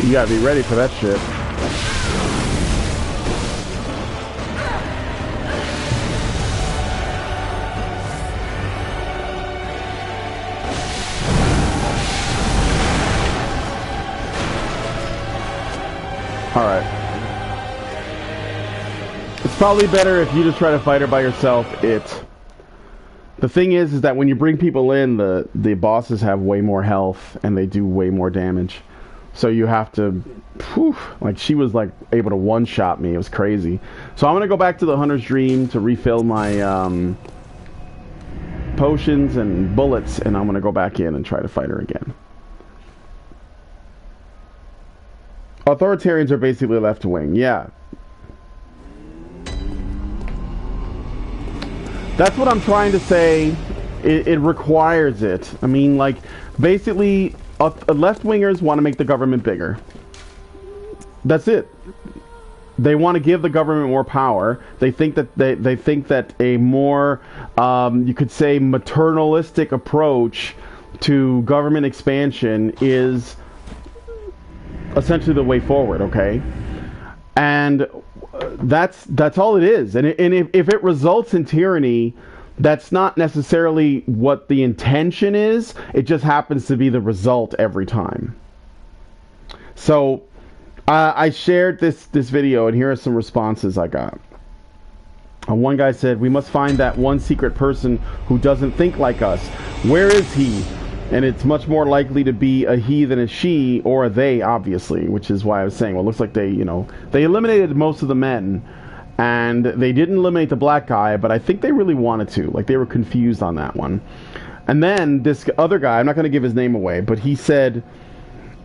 You gotta be ready for that shit. Alright. It's probably better if you just try to fight her by yourself. The thing is that when you bring people in, the bosses have way more health and they do way more damage. So you have to, whew, like she was like able to one-shot me. It was crazy. So I'm gonna go back to the Hunter's Dream to refill my potions and bullets, and I'm gonna go back in and try to fight her again. Authoritarians are basically left wing, yeah. That's what I'm trying to say. It requires it. I mean, like, basically, left-wingers want to make the government bigger. That's it. They want to give the government more power. They think that they think that a more, you could say, maternalistic approach to government expansion is essentially the way forward. Okay, and that's all it is. And if it results in tyranny, that's not necessarily what the intention is. It just happens to be the result every time. So I shared this video, and here are some responses I got. One guy said, "We must find that one secret person who doesn't think like us. Where is he?" And it's much more likely to be a he than a she, or a they, obviously, which is why I was saying, well, it looks like they eliminated most of the men, and they didn't eliminate the black guy, but I think they really wanted to. Like, they were confused on that one. And then this other guy, I'm not going to give his name away, but he said,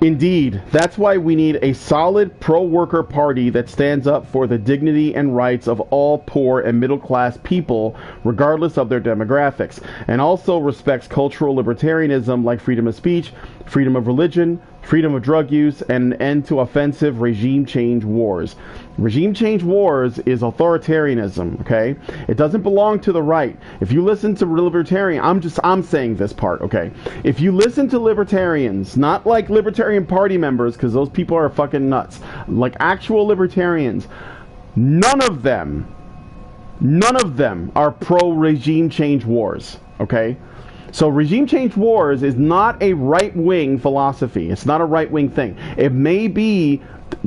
"Indeed, that's why we need a solid pro-worker party that stands up for the dignity and rights of all poor and middle-class people, regardless of their demographics, and also respects cultural libertarianism like freedom of speech, freedom of religion, freedom of drug use, and an end to offensive regime change wars." Regime change wars is authoritarianism, okay? It doesn't belong to the right. If you listen to libertarian, I'm saying this part, okay? If you listen to libertarians, not like Libertarian Party members, because those people are fucking nuts, like actual libertarians, none of them are pro-regime change wars, okay? So regime change wars is not a right-wing philosophy. It's not a right-wing thing. It may be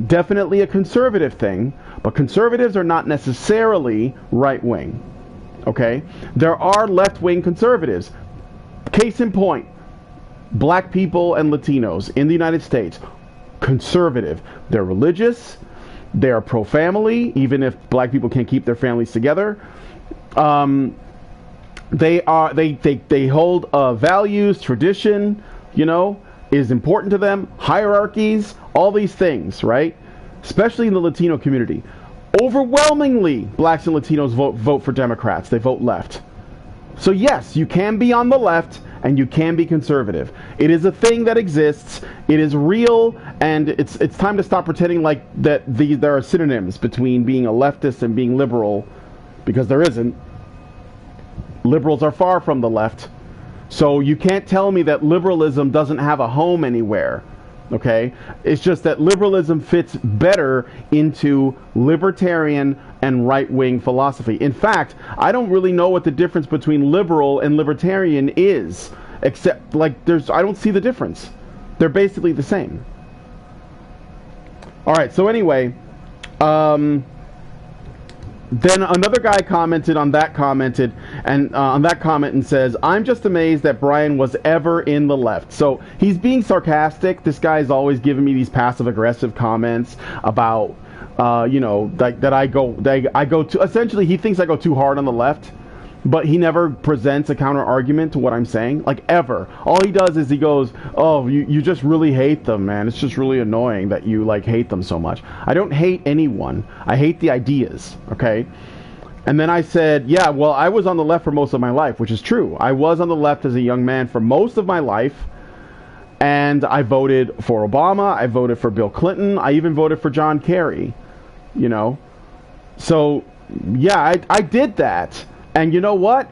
definitely a conservative thing, but conservatives are not necessarily right-wing. Okay? There are left-wing conservatives. Case in point, black people and Latinos in the United States, conservative. They're religious. They are pro-family, even if black people can't keep their families together. They hold values, tradition, is important to them, hierarchies, all these things, right? Especially in the Latino community. Overwhelmingly, blacks and Latinos vote for Democrats. They vote left. So yes, you can be on the left and you can be conservative. It is a thing that exists. It is real, and it's time to stop pretending like that there are synonyms between being a leftist and being liberal, because there isn't. Liberals are far from the left. So you can't tell me that liberalism doesn't have a home anywhere, okay? It's just that liberalism fits better into libertarian and right-wing philosophy. In fact, I don't really know what the difference between liberal and libertarian is, except, like, I don't see the difference. They're basically the same. All right. So anyway, then another guy commented on that comment and says, "I'm just amazed that Brian was ever in the left." So he's being sarcastic. This guy's always giving me these passive aggressive comments about, that I go too. Essentially, he thinks I go too hard on the left. But he never presents a counter argument to what I'm saying, like ever. All he does is he goes, "Oh, you just really hate them, man. It's just really annoying that you like hate them so much." I don't hate anyone. I hate the ideas, okay? And then I said, "Yeah, well, I was on the left for most of my life," which is true. I was on the left as a young man for most of my life, and I voted for Obama. I voted for Bill Clinton. I even voted for John Kerry, So, yeah, I did that. And you know what?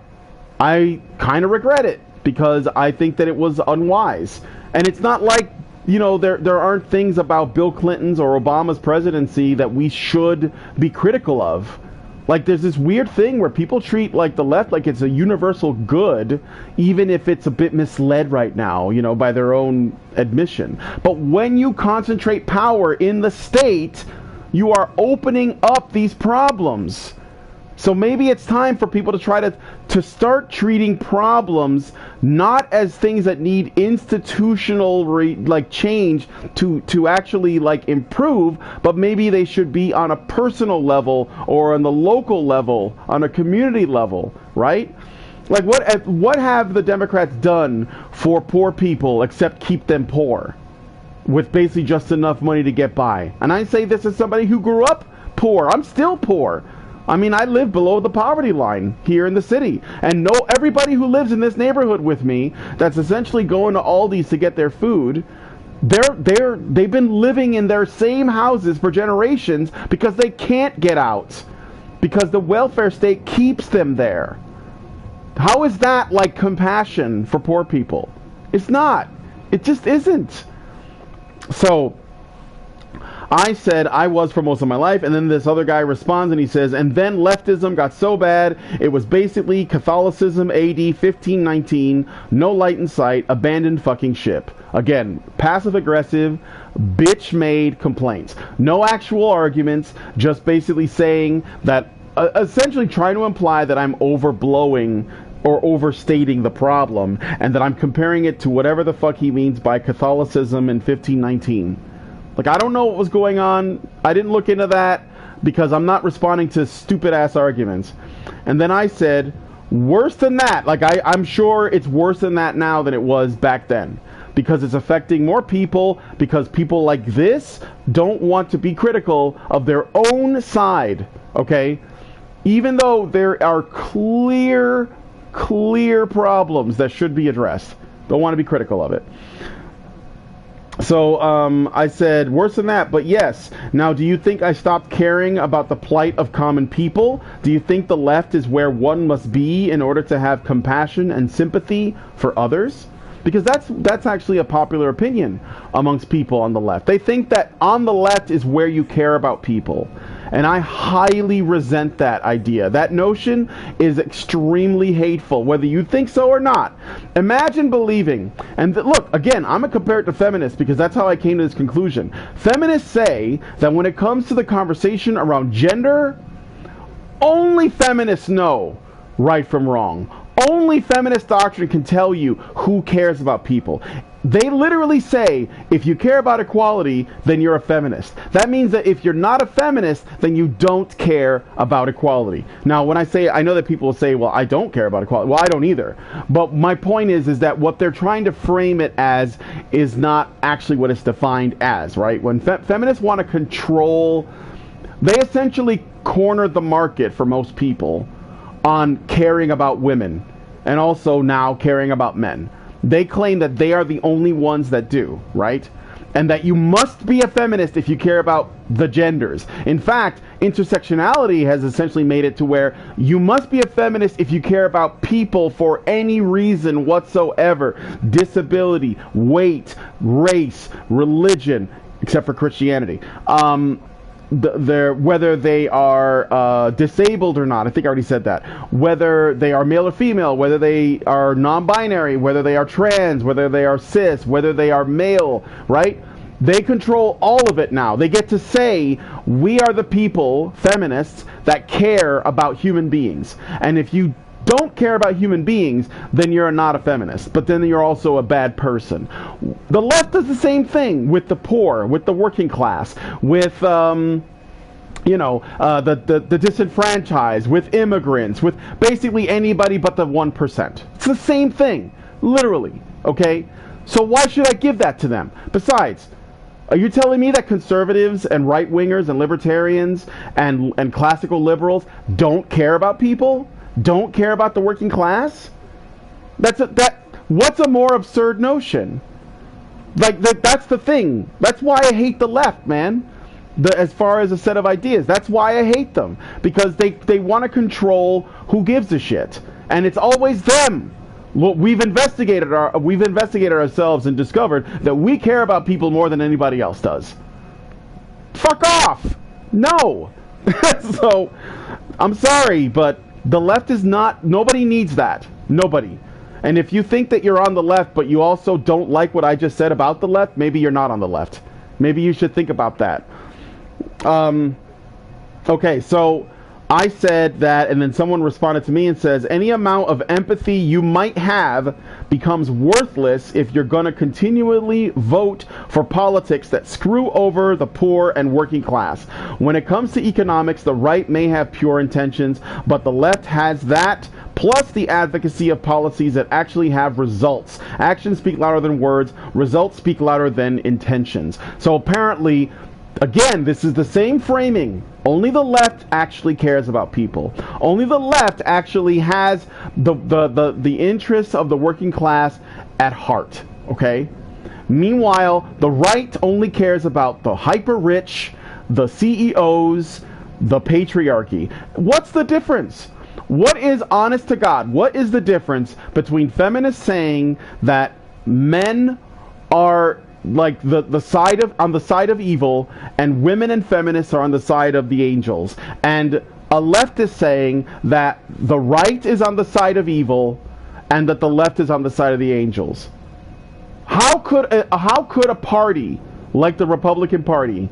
I kind of regret it because I think that it was unwise. And it's not like, there aren't things about Bill Clinton's or Obama's presidency that we should be critical of. Like, there's this weird thing where people treat, like, the left like it's a universal good, even if it's a bit misled right now, by their own admission. But when you concentrate power in the state, you are opening up these problems. So maybe it's time for people to try to start treating problems not as things that need institutional change to actually improve, but maybe they should be on a personal level or on the local level, on a community level, right? Like what have the Democrats done for poor people except keep them poor with basically just enough money to get by? And I say this as somebody who grew up poor. I'm still poor. I mean, I live below the poverty line here in the city, and everybody who lives in this neighborhood with me that's essentially going to Aldi's to get their food, they've been living in their same houses for generations because they can't get out, because the welfare state keeps them there. How is that like compassion for poor people? It's not. It just isn't. So I said I was for most of my life, and then this other guy responds and he says, "And then leftism got so bad, it was basically Catholicism AD 1519, no light in sight, abandoned fucking ship." Again, passive-aggressive, bitch-made complaints. No actual arguments, just basically saying that, essentially trying to imply that I'm overblowing or overstating the problem, and that I'm comparing it to whatever the fuck he means by Catholicism in 1519. Like, I don't know what was going on. I didn't look into that because I'm not responding to stupid-ass arguments. And then I said, worse than that. Like, I'm sure it's worse than that now than it was back then. Because it's affecting more people, because people like this don't want to be critical of their own side, okay? Even though there are clear problems that should be addressed. Don't want to be critical of it. So I said, worse than that, but yes. Now, do you think I stopped caring about the plight of common people? Do you think the left is where one must be in order to have compassion and sympathy for others? Because that's actually a popular opinion amongst people on the left. They think that on the left is where you care about people. And I highly resent that idea. That notion is extremely hateful, whether you think so or not. Imagine believing, and look, again, I'm going to compare it to feminists because that's how I came to this conclusion. Feminists say that when it comes to the conversation around gender, only feminists know right from wrong. Only feminist doctrine can tell you who cares about people. They literally say, if you care about equality, then you're a feminist. That means that if you're not a feminist, then you don't care about equality. Now, when I know that people will say, well, I don't care about equality. Well, I don't either. But my point is that what they're trying to frame it as is not actually what it's defined as, right? When feminists want to control, they essentially corner the market for most people on caring about women and also now caring about men. They claim that they are the only ones that do, right? And that you must be a feminist if you care about the genders. In fact, intersectionality has essentially made it to where you must be a feminist if you care about people for any reason whatsoever. Disability, weight, race, religion, except for Christianity. Whether they are disabled or not. I think I already said that. Whether they are male or female, whether they are non-binary, whether they are trans, whether they are cis, whether they are male, right? They control all of it now. They get to say, we are the people, feminists, that care about human beings. And if you don't care about human beings, then you're not a feminist. But then you're also a bad person. The left does the same thing with the poor, with the working class, with the disenfranchised, with immigrants, with basically anybody but the 1%. It's the same thing, literally, okay? So why should I give that to them? Besides, are you telling me that conservatives and right-wingers and libertarians and classical liberals don't care about people? Don't care about the working class? What's a more absurd notion? That's the thing. That's why I hate the left, man. As far as a set of ideas, that's why I hate them, because they want to control who gives a shit, and it's always them. Well, we've investigated ourselves and discovered that we care about people more than anybody else does. Fuck off! No! So, I'm sorry, but the left is not... Nobody needs that. Nobody. And if you think that you're on the left, but you also don't like what I just said about the left, maybe you're not on the left. Maybe you should think about that. Okay, so... I said that, and then someone responded to me and says, any amount of empathy you might have becomes worthless if you're going to continually vote for politics that screw over the poor and working class. When it comes to economics, the right may have pure intentions, but the left has that, plus the advocacy of policies that actually have results. Actions speak louder than words. Results speak louder than intentions. So apparently... Again, this is the same framing. Only the left actually cares about people. Only the left actually has the interests of the working class at heart. Okay? Meanwhile, the right only cares about the hyper-rich, the CEOs, the patriarchy. What's the difference? What is, honest to God, what is the difference between feminists saying that men are... like on the side of evil, and women and feminists are on the side of the angels, and a leftist saying that the right is on the side of evil and that the left is on the side of the angels? How could a party like the Republican Party,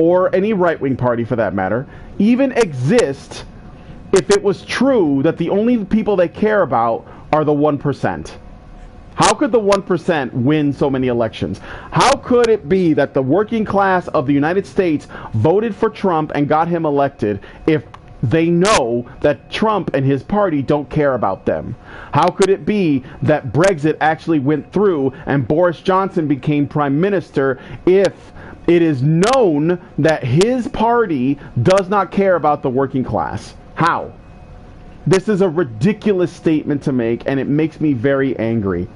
or any right-wing party for that matter, even exist if it was true that the only people they care about are the 1%? How could the 1% win so many elections? How could it be that the working class of the United States voted for Trump and got him elected if they know that Trump and his party don't care about them? How could it be that Brexit actually went through and Boris Johnson became prime minister if it is known that his party does not care about the working class? How? This is a ridiculous statement to make, and it makes me very angry.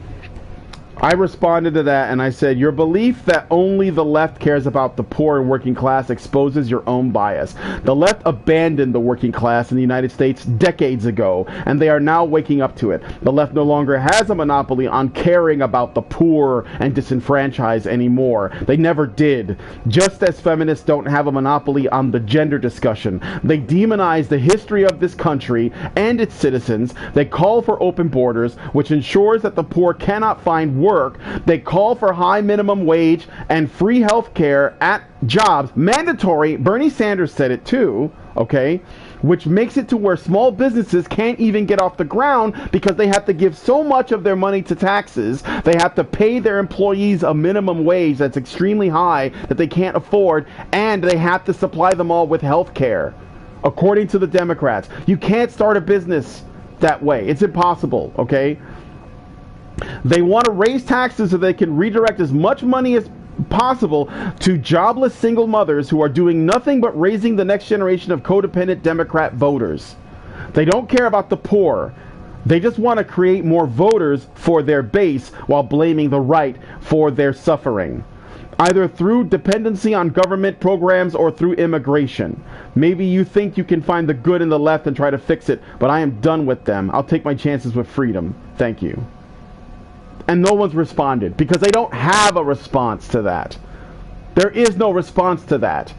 I responded to that and I said, your belief that only the left cares about the poor and working class exposes your own bias. The left abandoned the working class in the United States decades ago, and they are now waking up to it. The left no longer has a monopoly on caring about the poor and disenfranchised anymore. They never did. Just as feminists don't have a monopoly on the gender discussion. They demonize the history of this country and its citizens. They call for open borders, which ensures that the poor cannot find work. They call for high minimum wage and free health care at jobs. Mandatory. Bernie Sanders said it too, okay? Which makes it to where small businesses can't even get off the ground because they have to give so much of their money to taxes. They have to pay their employees a minimum wage that's extremely high that they can't afford, and they have to supply them all with health care. According to the Democrats, you can't start a business that way. It's impossible, okay? They want to raise taxes so they can redirect as much money as possible to jobless single mothers who are doing nothing but raising the next generation of codependent Democrat voters. They don't care about the poor. They just want to create more voters for their base while blaming the right for their suffering, either through dependency on government programs or through immigration. Maybe you think you can find the good in the left and try to fix it, but I am done with them. I'll take my chances with freedom. Thank you. And no one's responded because they don't have a response to that. There is no response to that.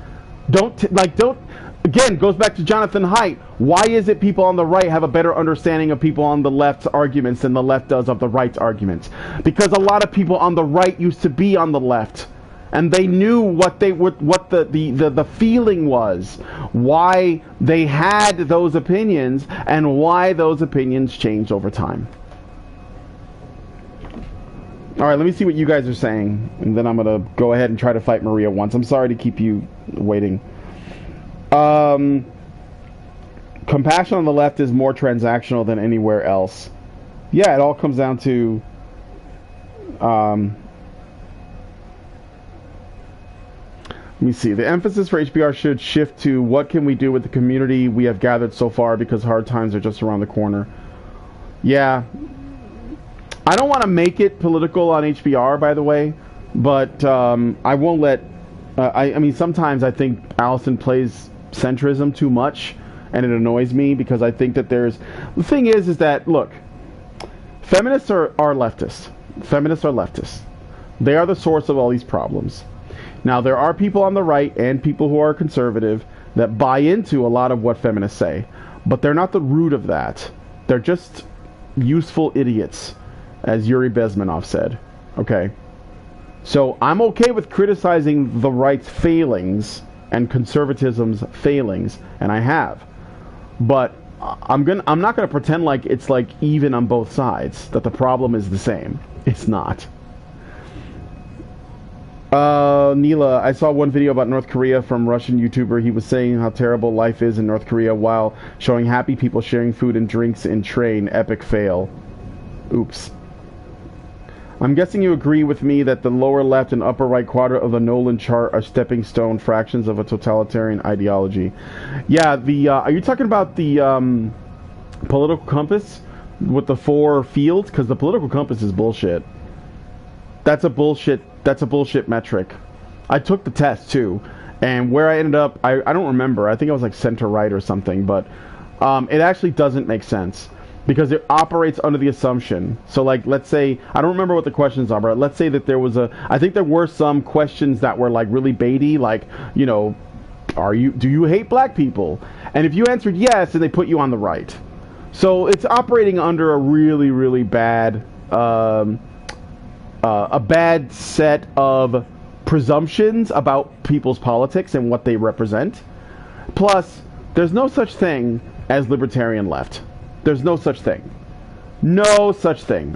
Again, goes back to Jonathan Haidt. Why is it people on the right have a better understanding of people on the left's arguments than the left does of the right's arguments? Because a lot of people on the right used to be on the left. and they knew what the feeling was, why they had those opinions, and why those opinions changed over time. All right, let me see what you guys are saying, and then I'm gonna go ahead and try to fight Maria once. I'm sorry to keep you waiting. Compassion on the left is more transactional than anywhere else. Yeah, it all comes down to let me see. The emphasis for HBR should shift to what can we do with the community we have gathered so far, because hard times are just around the corner. Yeah. I don't want to make it political on HBR, by the way, but I won't let... I mean, sometimes I think Allison plays centrism too much, and it annoys me, because I think that there's... The thing is that, look, feminists are leftists. Feminists are leftists. They are the source of all these problems. Now, there are people on the right and people who are conservative that buy into a lot of what feminists say, but they're not the root of that. They're just useful idiots, as Yuri Bezmenov said. Okay? So I'm okay with criticizing the right's failings and conservatism's failings, and I have. But I'm not gonna pretend like it's like even on both sides, that the problem is the same. It's not. Neela, I saw one video about North Korea from Russian YouTuber. He was saying how terrible life is in North Korea while showing happy people sharing food and drinks in train. Epic fail. Oops. I'm guessing you agree with me that the lower left and upper right quadrant of the Nolan chart are stepping stone fractions of a totalitarian ideology. Yeah, are you talking about the political compass with the 4 fields? Because the political compass is bullshit. That's a bullshit metric. I took the test too, and where I ended up, I don't remember. I think I was like center right or something, but it actually doesn't make sense. Because it operates under the assumption. So, like, let's say, I don't remember what the questions are, but let's say that there was I think there were some questions that were, like, really baity, like, you know, do you hate black people? And if you answered yes, then they put you on the right. So, it's operating under a really, really bad, a bad set of presumptions about people's politics and what they represent. Plus, there's no such thing as libertarian left. There's no such thing. No such thing.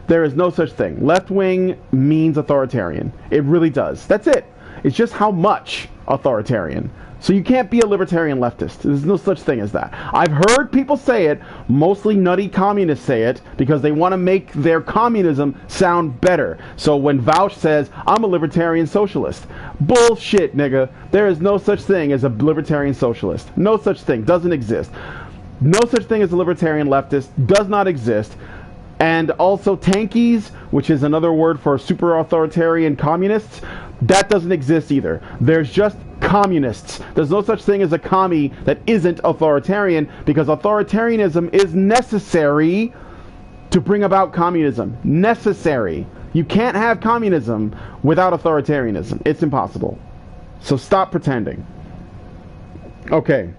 There is no such thing. Left wing means authoritarian. It really does. That's it. It's just how much authoritarian. So you can't be a libertarian leftist. There's no such thing as that. I've heard people say it, mostly nutty communists say it, because they want to make their communism sound better. So when Vouch says, I'm a libertarian socialist. Bullshit, nigga. There is no such thing as a libertarian socialist. No such thing. Doesn't exist. No such thing as a libertarian leftist. Does not exist. And also tankies, which is another word for super authoritarian communists, that doesn't exist either. There's just communists. There's no such thing as a commie that isn't authoritarian, because authoritarianism is necessary to bring about communism. Necessary. You can't have communism without authoritarianism. It's impossible. So stop pretending. Okay.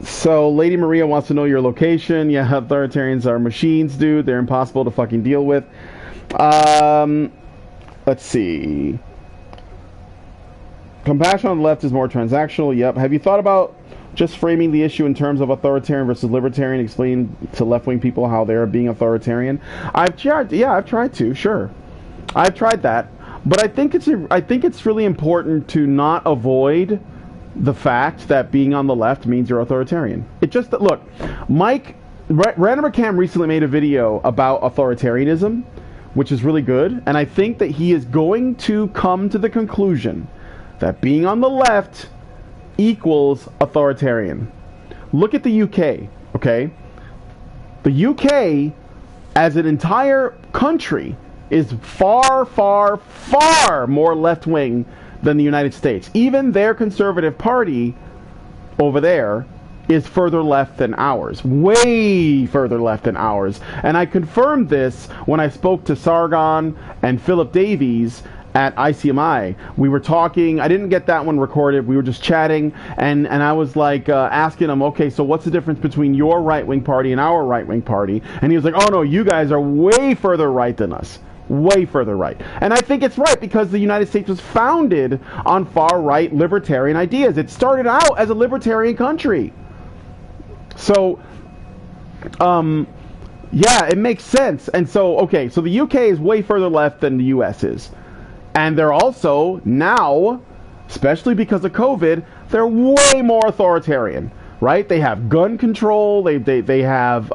So Lady Maria wants to know your location. Yeah, authoritarians are machines, dude. They're impossible to fucking deal with. Let's see. Compassion on the left is more transactional. Yep. Have you thought about just framing the issue in terms of authoritarian versus libertarian? Explain to left-wing people how they're being authoritarian. I've tried. Yeah, I've tried to. Sure, I've tried that. But I think it's really important to not avoid the fact that being on the left means you're authoritarian. It just, look, Random Cam recently made a video about authoritarianism, which is really good, and I think that he is going to come to the conclusion that being on the left equals authoritarian. Look at the UK, okay? The UK, as an entire country, is far, far, far more left-wing than the United States. Even their Conservative Party over there is further left than ours. Way further left than ours. And I confirmed this when I spoke to Sargon and Philip Davies at ICMI. We were talking, I didn't get that one recorded, we were just chatting, and I was like asking him, okay, so what's the difference between your right-wing party and our right-wing party? And he was like, oh no, you guys are way further right than us. way further right. And I think it's right because the United States was founded on far-right libertarian ideas. It started out as a libertarian country. So, yeah, it makes sense. And so, okay, so the UK is way further left than the US is. And they're also now, especially because of COVID, they're way more authoritarian, right? They have gun control. They have,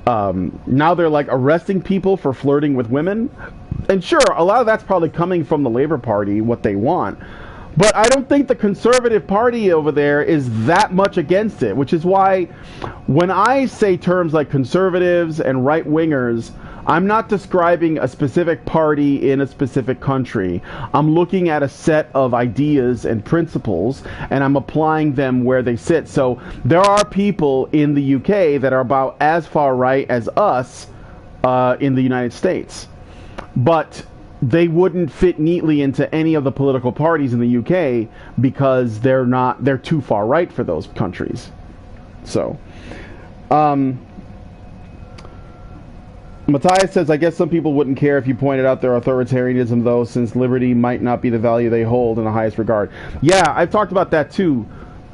now they're like arresting people for flirting with women. And sure, a lot of that's probably coming from the Labour Party, what they want. But I don't think the Conservative Party over there is that much against it, which is why when I say terms like conservatives and right-wingers, I'm not describing a specific party in a specific country. I'm looking at a set of ideas and principles, and I'm applying them where they sit. So there are people in the UK that are about as far right as us in the United States. But they wouldn't fit neatly into any of the political parties in the UK because they're too far right for those countries. So, Matthias says, I guess some people wouldn't care if you pointed out their authoritarianism, though, since liberty might not be the value they hold in the highest regard. Yeah, I've talked about that too.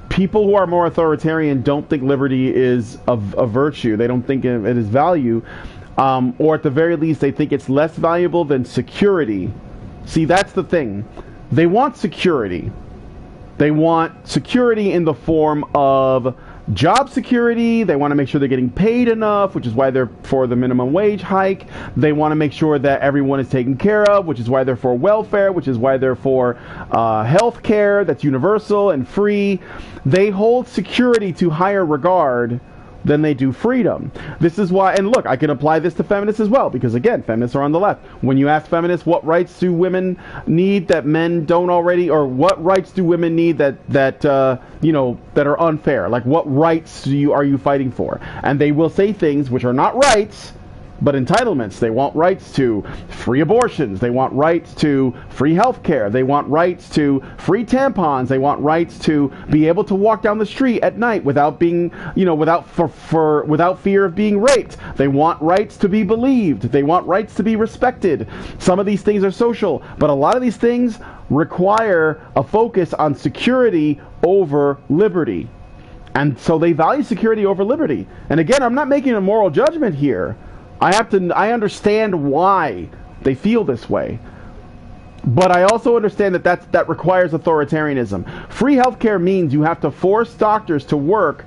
People who are more authoritarian don't think liberty is a virtue. They don't think it is value. Or at the very least, they think it's less valuable than security. See, that's the thing. They want security. They want security in the form of job security. They want to make sure they're getting paid enough, which is why they're for the minimum wage hike. They want to make sure that everyone is taken care of, which is why they're for welfare, which is why they're for health care that's universal and free. They hold security to higher regard than they do freedom. This is why, and look, I can apply this to feminists as well, because again, feminists are on the left. When you ask feminists what rights do women need that men don't already, or what rights do women need that are unfair, like what rights are you fighting for? And they will say things which are not rights, but entitlements. They want rights to free abortions. They want rights to free health care. They want rights to free tampons. They want rights to be able to walk down the street at night without being, without fear of being raped. They want rights to be believed. They want rights to be respected. Some of these things are social, but a lot of these things require a focus on security over liberty. And so they value security over liberty. And again, I'm not making a moral judgment here. I understand why they feel this way. But I also understand that requires authoritarianism. Free healthcare means you have to force doctors to work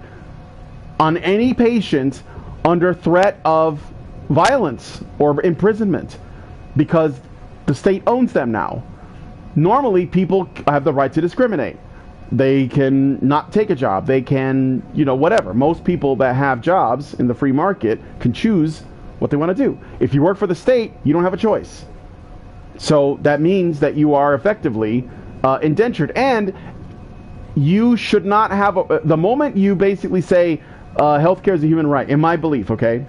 on any patient under threat of violence or imprisonment because the state owns them now. Normally, people have the right to discriminate. They can not take a job. They can, whatever. Most people that have jobs in the free market can choose what they want to do. If you work for the state, you don't have a choice. So that means that you are effectively indentured. And you should not have... the moment you basically say healthcare is a human right, in my belief, okay,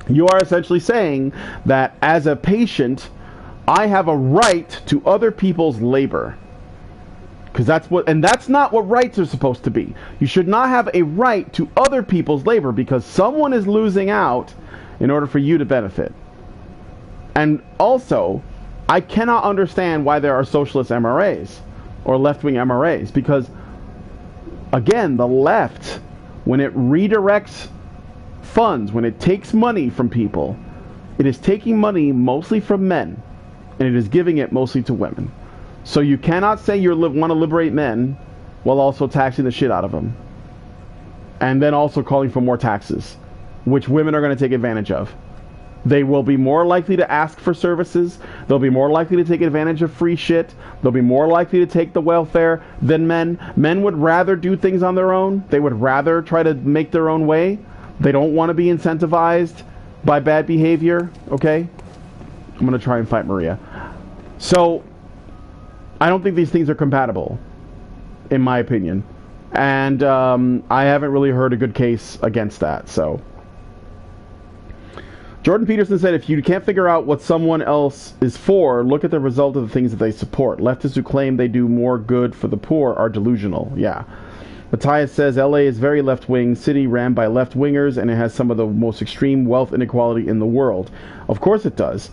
you are essentially saying that as a patient, I have a right to other people's labor. Because that's not what rights are supposed to be. You should not have a right to other people's labor because someone is losing out in order for you to benefit. And also, I cannot understand why there are socialist MRAs or left-wing MRAs because, again, the left, when it redirects funds, when it takes money from people, it is taking money mostly from men and it is giving it mostly to women. So you cannot say you want to liberate men while also taxing the shit out of them. And then also calling for more taxes, which women are going to take advantage of. They will be more likely to ask for services. They'll be more likely to take advantage of free shit. They'll be more likely to take the welfare than men. Men would rather do things on their own. They would rather try to make their own way. They don't want to be incentivized by bad behavior. Okay? I'm going to try and fight Maria. So, I don't think these things are compatible, in my opinion. And I haven't really heard a good case against that, so... Jordan Peterson said, if you can't figure out what someone else is for, look at the result of the things that they support. Leftists who claim they do more good for the poor are delusional. Yeah. Matthias says, LA is very left-wing city ran by left-wingers, and it has some of the most extreme wealth inequality in the world. Of course it does.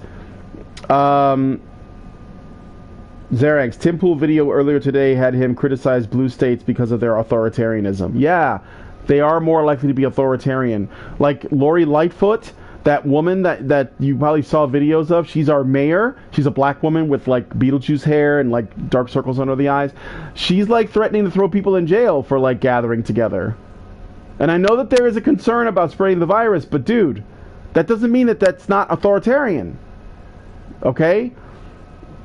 Xerax, Tim Pool video earlier today had him criticize blue states because of their authoritarianism. Yeah, they are more likely to be authoritarian. Like Lori Lightfoot, that woman that you probably saw videos of, she's our mayor. She's a black woman with like Beetlejuice hair and like dark circles under the eyes. She's like threatening to throw people in jail for like gathering together. And I know that there is a concern about spreading the virus, but dude, that doesn't mean that that's not authoritarian. Okay?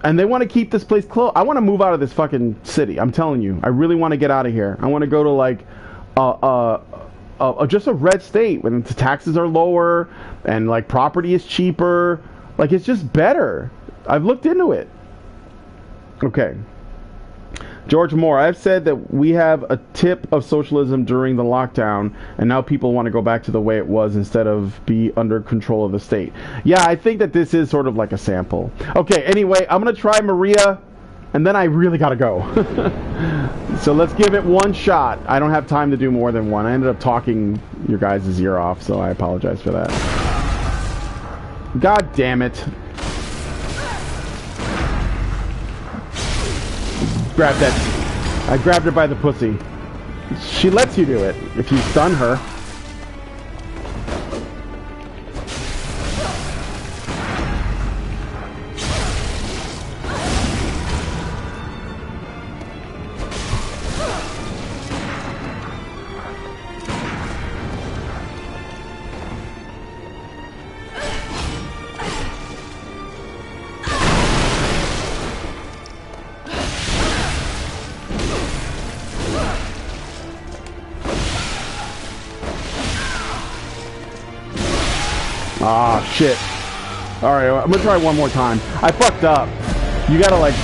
And they want to keep this place closed. I want to move out of this fucking city. I'm telling you. I really want to get out of here. I want to go to like just a red state when the taxes are lower and like property is cheaper. Like it's just better. I've looked into it. Okay. George Moore, I've said that we have a tip of socialism during the lockdown, and now people want to go back to the way it was instead of be under control of the state. Yeah, I think that this is sort of like a sample. Okay, anyway, I'm going to try Maria, and then I really got to go. So let's give it one shot. I don't have time to do more than one. I ended up talking your guys' ear off, so I apologize for that. God damn it. Grab that. I grabbed her by the pussy. She lets you do it if you stun her. Ah, shit. Alright, I'm gonna try one more time. I fucked up. You gotta, like...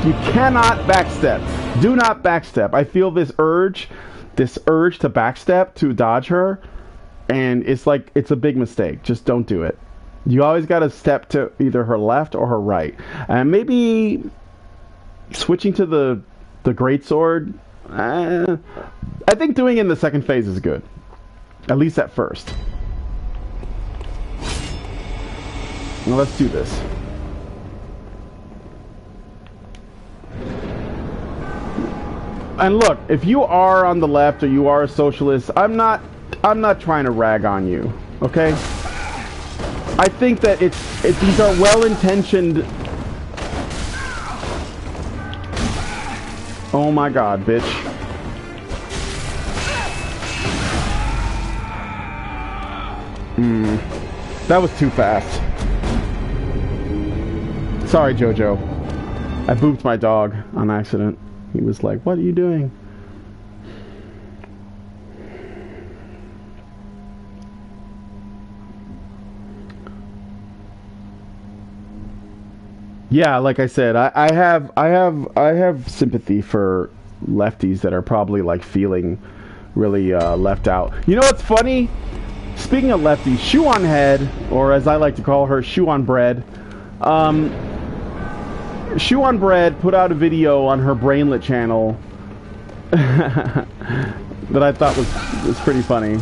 You cannot backstep. Do not backstep. I feel this urge to backstep to dodge her, and it's like, it's a big mistake. Just don't do it. You always gotta step to either her left or her right. And maybe switching to the greatsword, I think doing it in the second phase is good. At least at first. Now let's do this. And look, if you are on the left or you are a socialist, I'm not trying to rag on you, okay? I think that these are well-intentioned. Oh my god, bitch. That was too fast. Sorry, Jojo. I booped my dog on accident. He was like, "What are you doing?" Yeah, like I said, I have sympathy for lefties that are probably like feeling really left out. You know what's funny? Speaking of lefties, Shoe on Head, or as I like to call her, Shoe on Bread. Shoe on Bread put out a video on her Brainlet channel that I thought was pretty funny.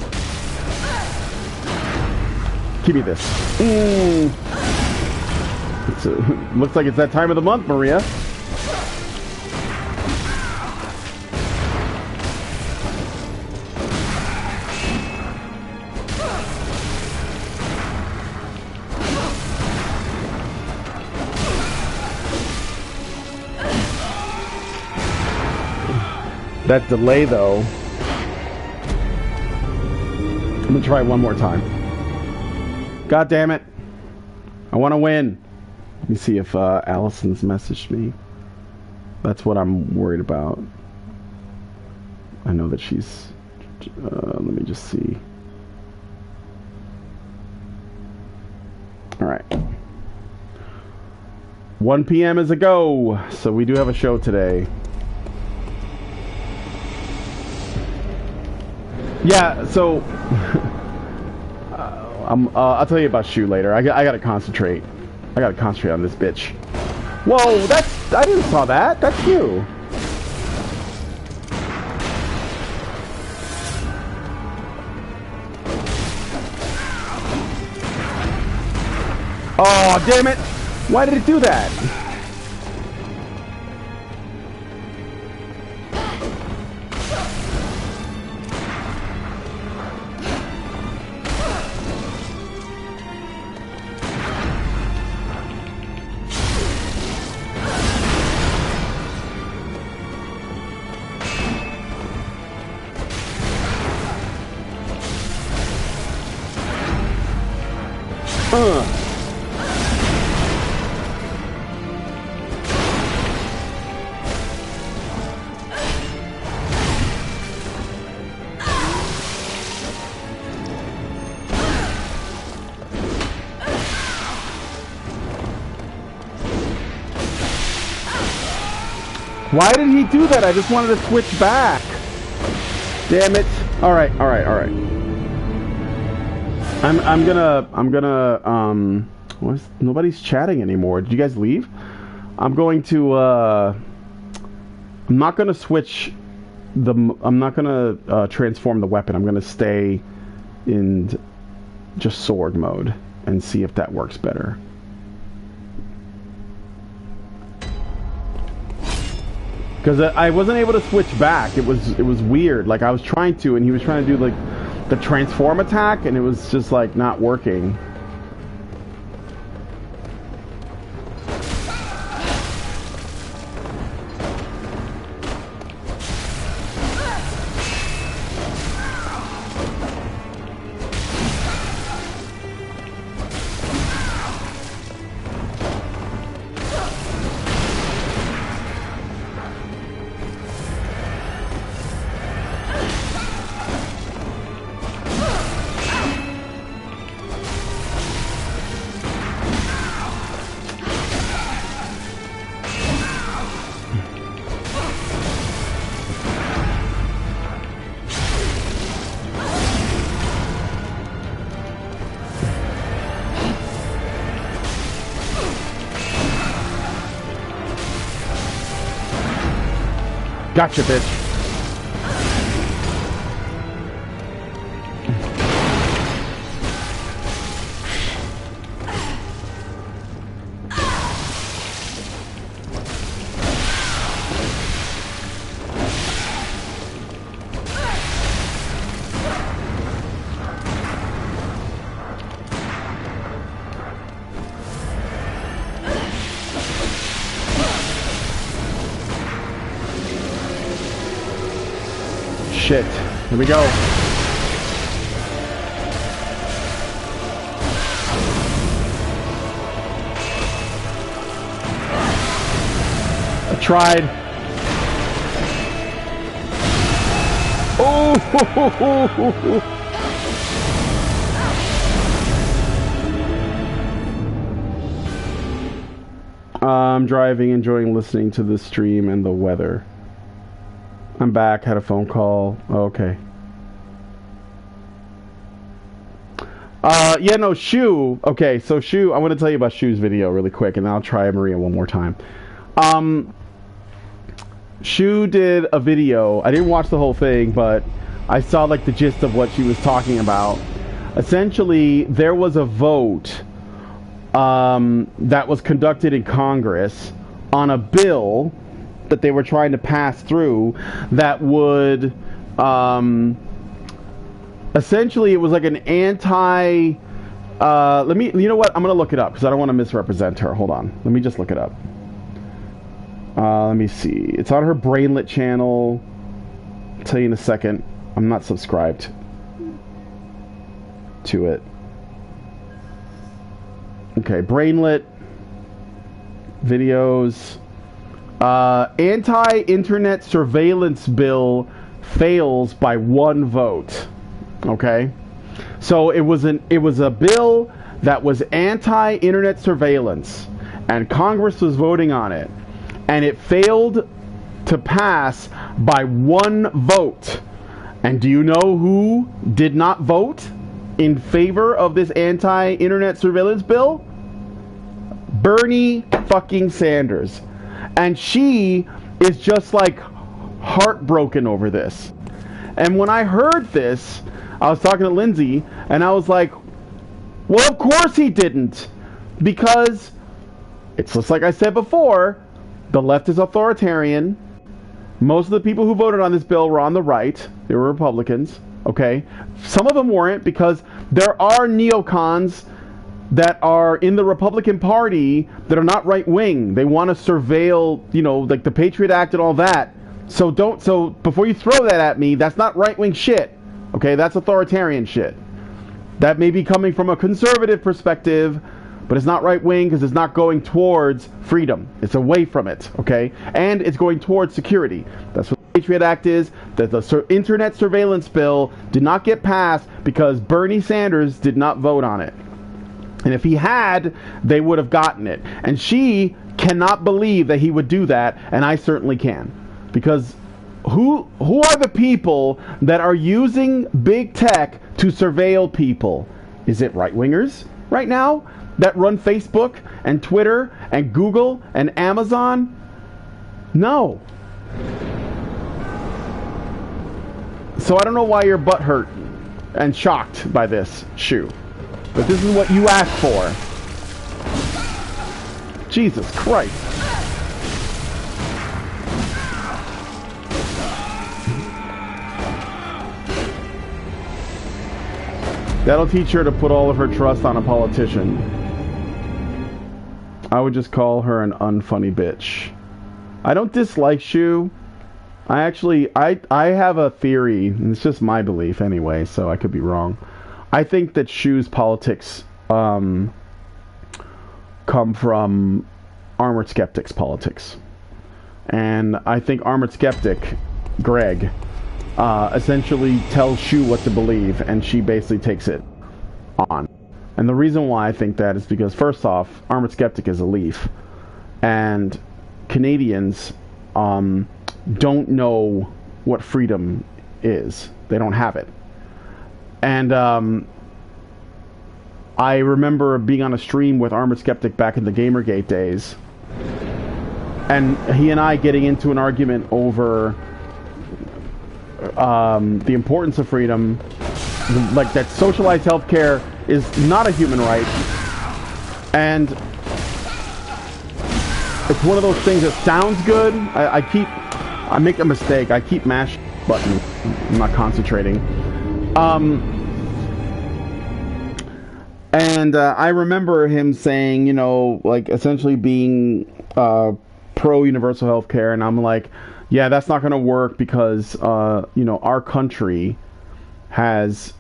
Give me this. Looks like it's that time of the month, Maria. That delay, though. I'm gonna try it one more time. God damn it. I want to win. Let me see if Allison's messaged me. That's what I'm worried about. I know that she's... let me just see. Alright. 1 p.m. is a go. So we do have a show today. Yeah, so... I'll tell you about Shoe later. I gotta concentrate. I gotta concentrate on this bitch. Whoa, that's... I didn't saw that. That's you. Oh, damn it! Why did it do that? Why did he do that? I just wanted to switch back. Damn it. Alright. I'm gonna, nobody's chatting anymore. Did you guys leave? I'm going to, I'm not gonna switch I'm not gonna, transform the weapon. I'm gonna stay in just sword mode and see if that works better. Because I wasn't able to switch back. It was weird. Like I was trying to, and he was trying to do like the transform attack, and it was just like not working. Gotcha, bitch. Shit. Here we go. I tried. Oh! I'm driving, enjoying listening to the stream and the weather. I'm back, had a phone call. Okay. Yeah, no, Shu. Okay, so Shu, I want to tell you about Shu's video really quick, and then I'll try Maria one more time. Shu did a video. I didn't watch the whole thing, but I saw like the gist of what she was talking about. Essentially, there was a vote that was conducted in Congress on a bill that they were trying to pass through that would essentially, it was like an anti you know what, I'm gonna look it up because I don't want to misrepresent her. Hold on, let me just look it up. Let me see, it's on her Brainlet channel. I'll tell you in a second. I'm not subscribed to it. Okay, Brainlet videos. Anti-internet surveillance bill fails by 1 vote. Okay, so it was a bill that was anti-internet surveillance, and Congress was voting on it, and it failed to pass by 1 vote. And do you know who did not vote in favor of this anti-internet surveillance bill? Bernie fucking Sanders. And she is just like heartbroken over this. And when I heard this, I was talking to Lindsay, and I was like, well, of course he didn't. Because it's just like I said before, the left is authoritarian. Most of the people who voted on this bill were on the right. They were Republicans, okay? Some of them weren't, because there are neocons that are in the Republican Party that are not right-wing. They want to surveil, you know, like the Patriot Act and all that. So before you throw that at me, that's not right-wing shit, okay? That's authoritarian shit. That may be coming from a conservative perspective, but it's not right-wing because it's not going towards freedom. It's away from it, okay? And it's going towards security. That's what the Patriot Act is. That the internet surveillance bill did not get passed because Bernie Sanders did not vote on it. And if he had, they would have gotten it. And she cannot believe that he would do that, and I certainly can. Because who are the people that are using big tech to surveil people? Is it right-wingers right now that run Facebook and Twitter and Google and Amazon? No. So I don't know why you're butthurt and shocked by this, Shu. But this is what you asked for. Jesus Christ. That'll teach her to put all of her trust on a politician. I would just call her an unfunny bitch. I don't dislike Shu. I have a theory, and it's just my belief anyway, so I could be wrong. I think that Shu's politics come from Armored Skeptic's politics. And I think Armored Skeptic, Greg, essentially tells Shu what to believe, and she basically takes it on. And the reason why I think that is because, first off, Armored Skeptic is a leaf, and Canadians don't know what freedom is. They don't have it. And I remember being on a stream with Armored Skeptic back in the Gamergate days, and he and I getting into an argument over the importance of freedom, like that socialized healthcare is not a human right, and it's one of those things that sounds good. I make a mistake. I keep mashing button. I'm not concentrating. And I remember him saying, you know, like essentially being pro universal healthcare, and I'm like, yeah, that's not going to work because, you know, our country has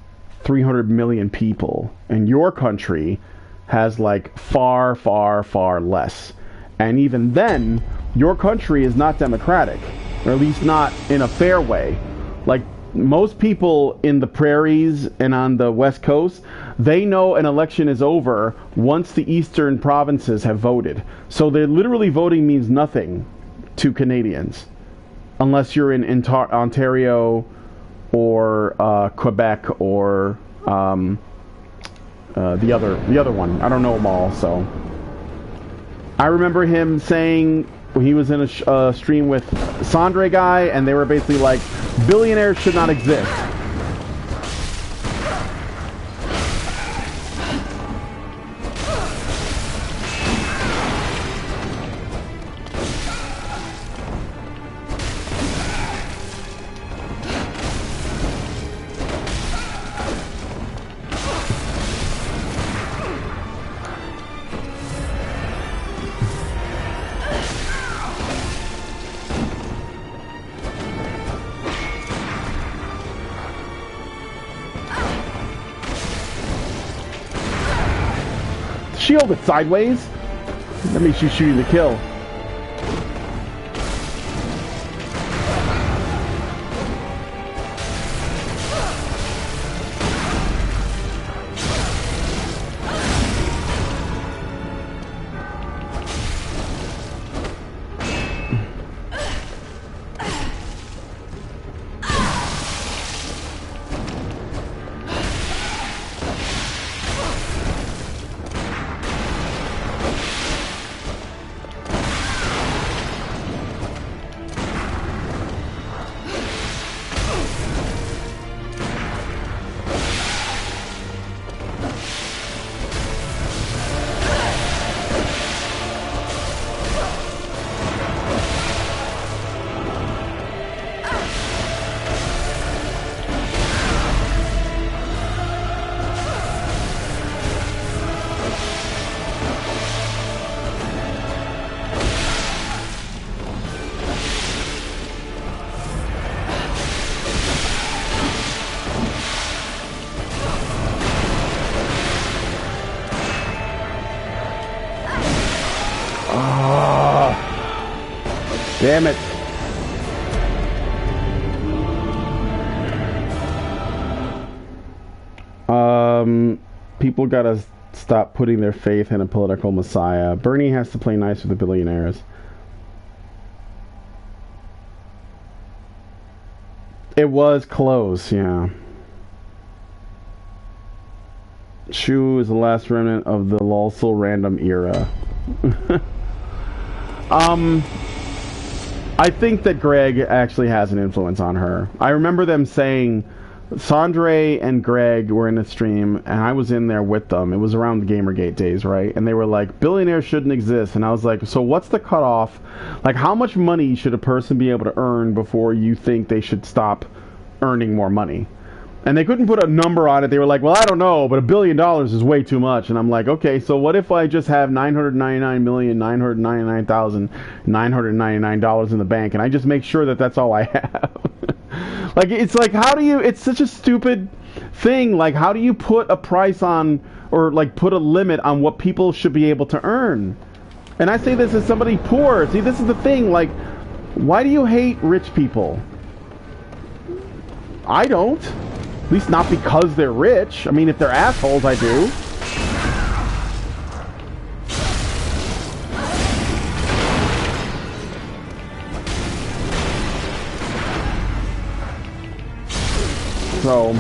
300 million people, and your country has like far, far, far less. And even then, your country is not democratic, or at least not in a fair way. Like most people in the prairies and on the West Coast, they know an election is over once the eastern provinces have voted. So they're literally voting means nothing to Canadians, unless you're in Ontario or Quebec or the other one. I don't know them all. So I remember him saying when he was in a stream with Sandre guy, and they were basically like, billionaires should not exist. Shield it sideways. That means she's shooting the kill. Damn it. People gotta stop putting their faith in a political messiah. Bernie has to play nice with the billionaires. It was close, yeah. Shu is the last remnant of the Lulsul random era. I think that Greg actually has an influence on her. I remember them saying, Sandre and Greg were in a stream, and I was in there with them. It was around the Gamergate days, right? And they were like, billionaires shouldn't exist. And I was like, so what's the cutoff? Like, how much money should a person be able to earn before you think they should stop earning more money? And they couldn't put a number on it. They were like, well, I don't know, but $1 billion is way too much. And I'm like, okay, so what if I just have $999,999,999 in the bank, and I just make sure that that's all I have? Like, it's like, how do you, it's such a stupid thing. Like, how do you put a price on, or like put a limit on what people should be able to earn? And I say this as somebody poor. See, this is the thing. Like, why do you hate rich people? I don't. At least not because they're rich. I mean, if they're assholes, I do. So...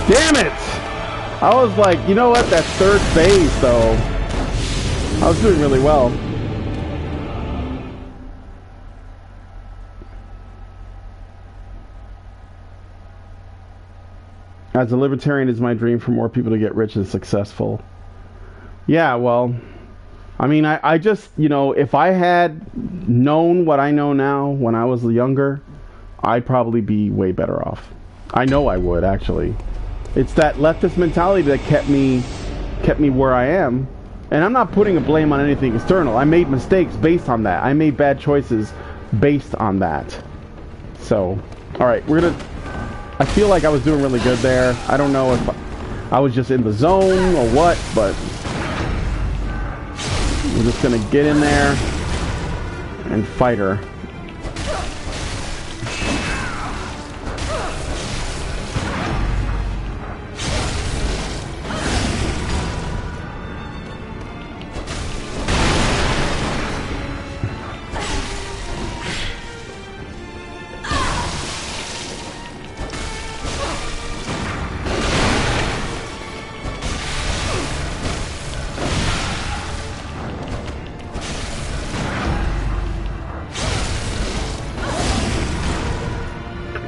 Damn it! I was like, you know what? That third phase, though, I was doing really well. As a libertarian, it's my dream for more people to get rich and successful. Yeah, well, I mean, I just, you know, if I had known what I know now when I was younger, I'd probably be way better off. I know I would, actually. It's that leftist mentality that kept me where I am. And I'm not putting a blame on anything external. I made mistakes based on that. I made bad choices based on that. So, alright, we're gonna... I feel like I was doing really good there. I don't know if I was just in the zone or what, but... we're just gonna get in there and fight her.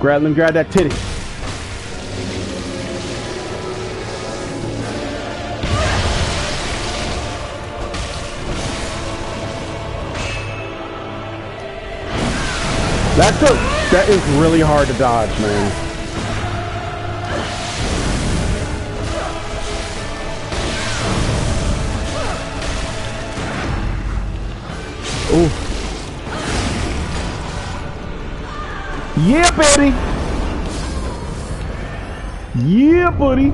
Let me grab that titty. That is really hard to dodge, man. Ooh. Yeah, baby. Yeah, buddy.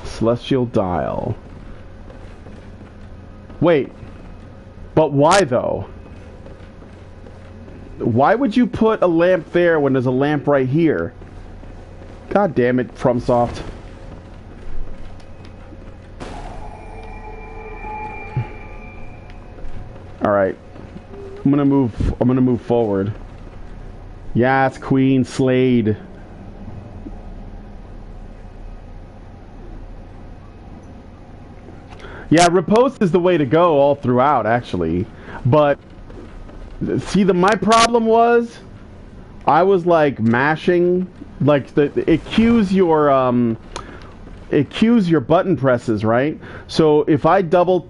Celestial dial. Wait. But why, though? Why would you put a lamp there when there's a lamp right here? God damn it, FromSoft. Alright. I'm gonna move forward. Yes, Queen Slade. Yeah, riposte is the way to go all throughout, actually. But see, my problem was I was like mashing, like it cues your button presses, right? So if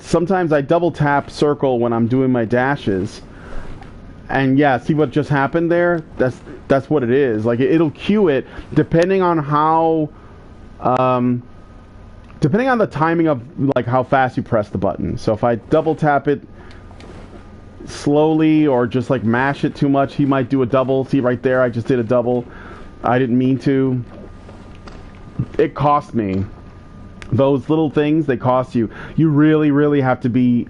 sometimes I double tap circle when I'm doing my dashes, and yeah, see what just happened there? That's what it is. Like it'll cue it depending on how, depending on the timing of like how fast you press the button. So if I double tap it slowly or just like mash it too much, he might do a double. See right there, I just did a double. I didn't mean to. It cost me. Those little things, they cost you. You really, really have to be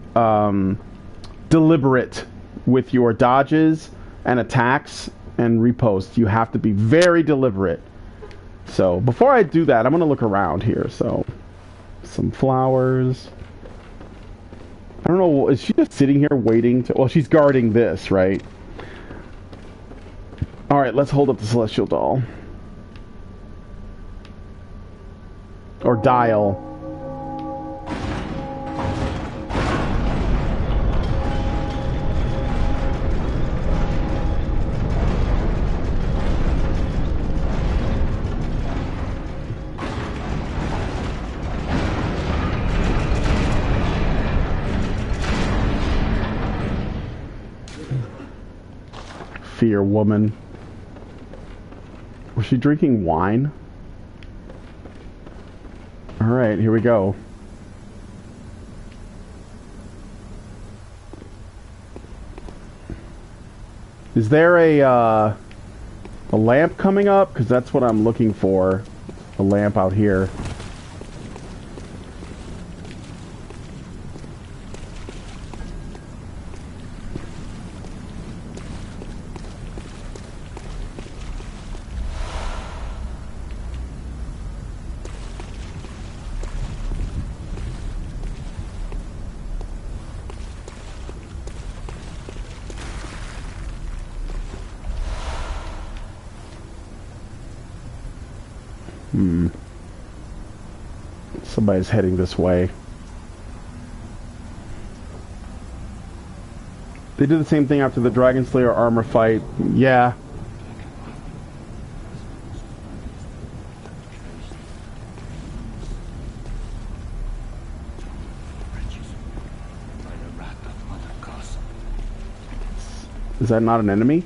deliberate with your dodges and attacks and riposte. You have to be very deliberate. So before I do that, I'm going to look around here. So some flowers. I don't know, is she just sitting here waiting to... Well, she's guarding this, right? Alright, let's hold up the Celestial Doll. Or dial. Fear woman. Was she drinking wine? Alright, here we go. Is there a lamp coming up? Because that's what I'm looking for. A lamp out here. Somebody's heading this way. They did the same thing after the Dragon Slayer armor fight. Yeah. Is that not an enemy?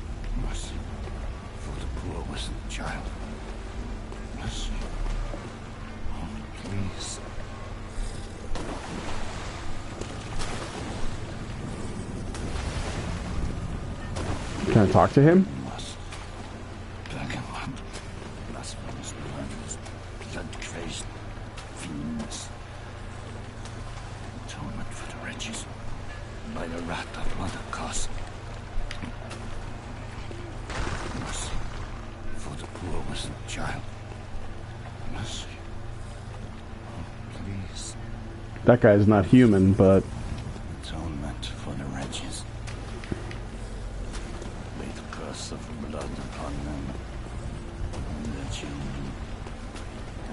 Can I talk to him? That guy's not human, but... Atonement for the wretches. Lay the curse of blood upon them, and their children,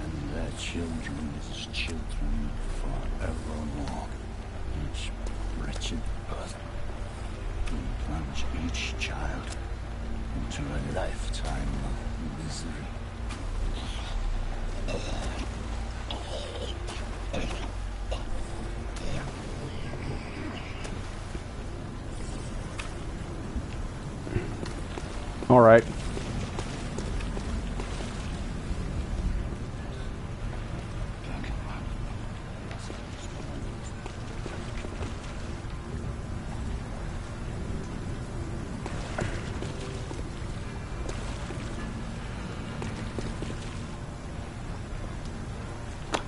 and their children's children forevermore. Each wretched birth will plunge each child into a lifetime of misery. All right.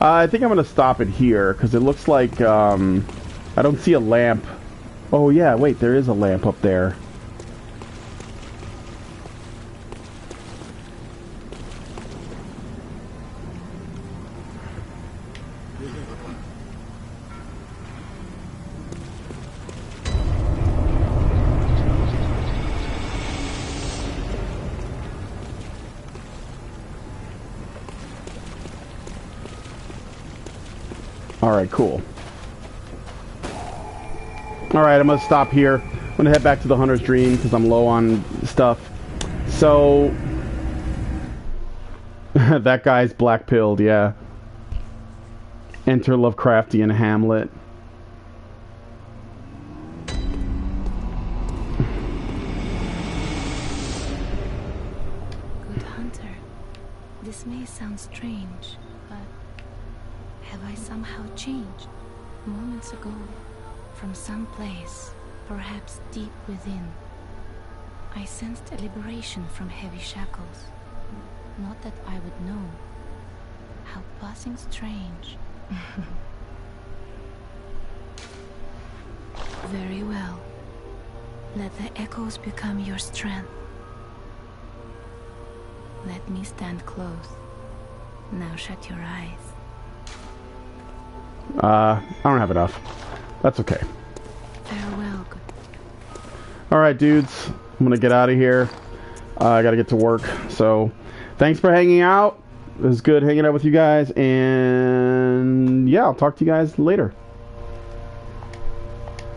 I think I'm going to stop it here because it looks like I don't see a lamp. Oh yeah, wait, there is a lamp up there. Alright, cool. Alright, I'm gonna stop here. I'm gonna head back to the Hunter's Dream because I'm low on stuff. So... that guy's black-pilled, yeah. Enter Lovecraftian Hamlet. Good Hunter, this may sound strange, but have I somehow changed? Moments ago, from some place, perhaps deep within, I sensed a liberation from heavy shackles. Not that I would know. How buzzing strange. Very well. Let the echoes become your strength. Let me stand close. Now shut your eyes. I don't have enough. That's okay. Farewell. Alright, dudes. I'm gonna get out of here. I gotta get to work. So, thanks for hanging out. It was good hanging out with you guys. And yeah, I'll talk to you guys later.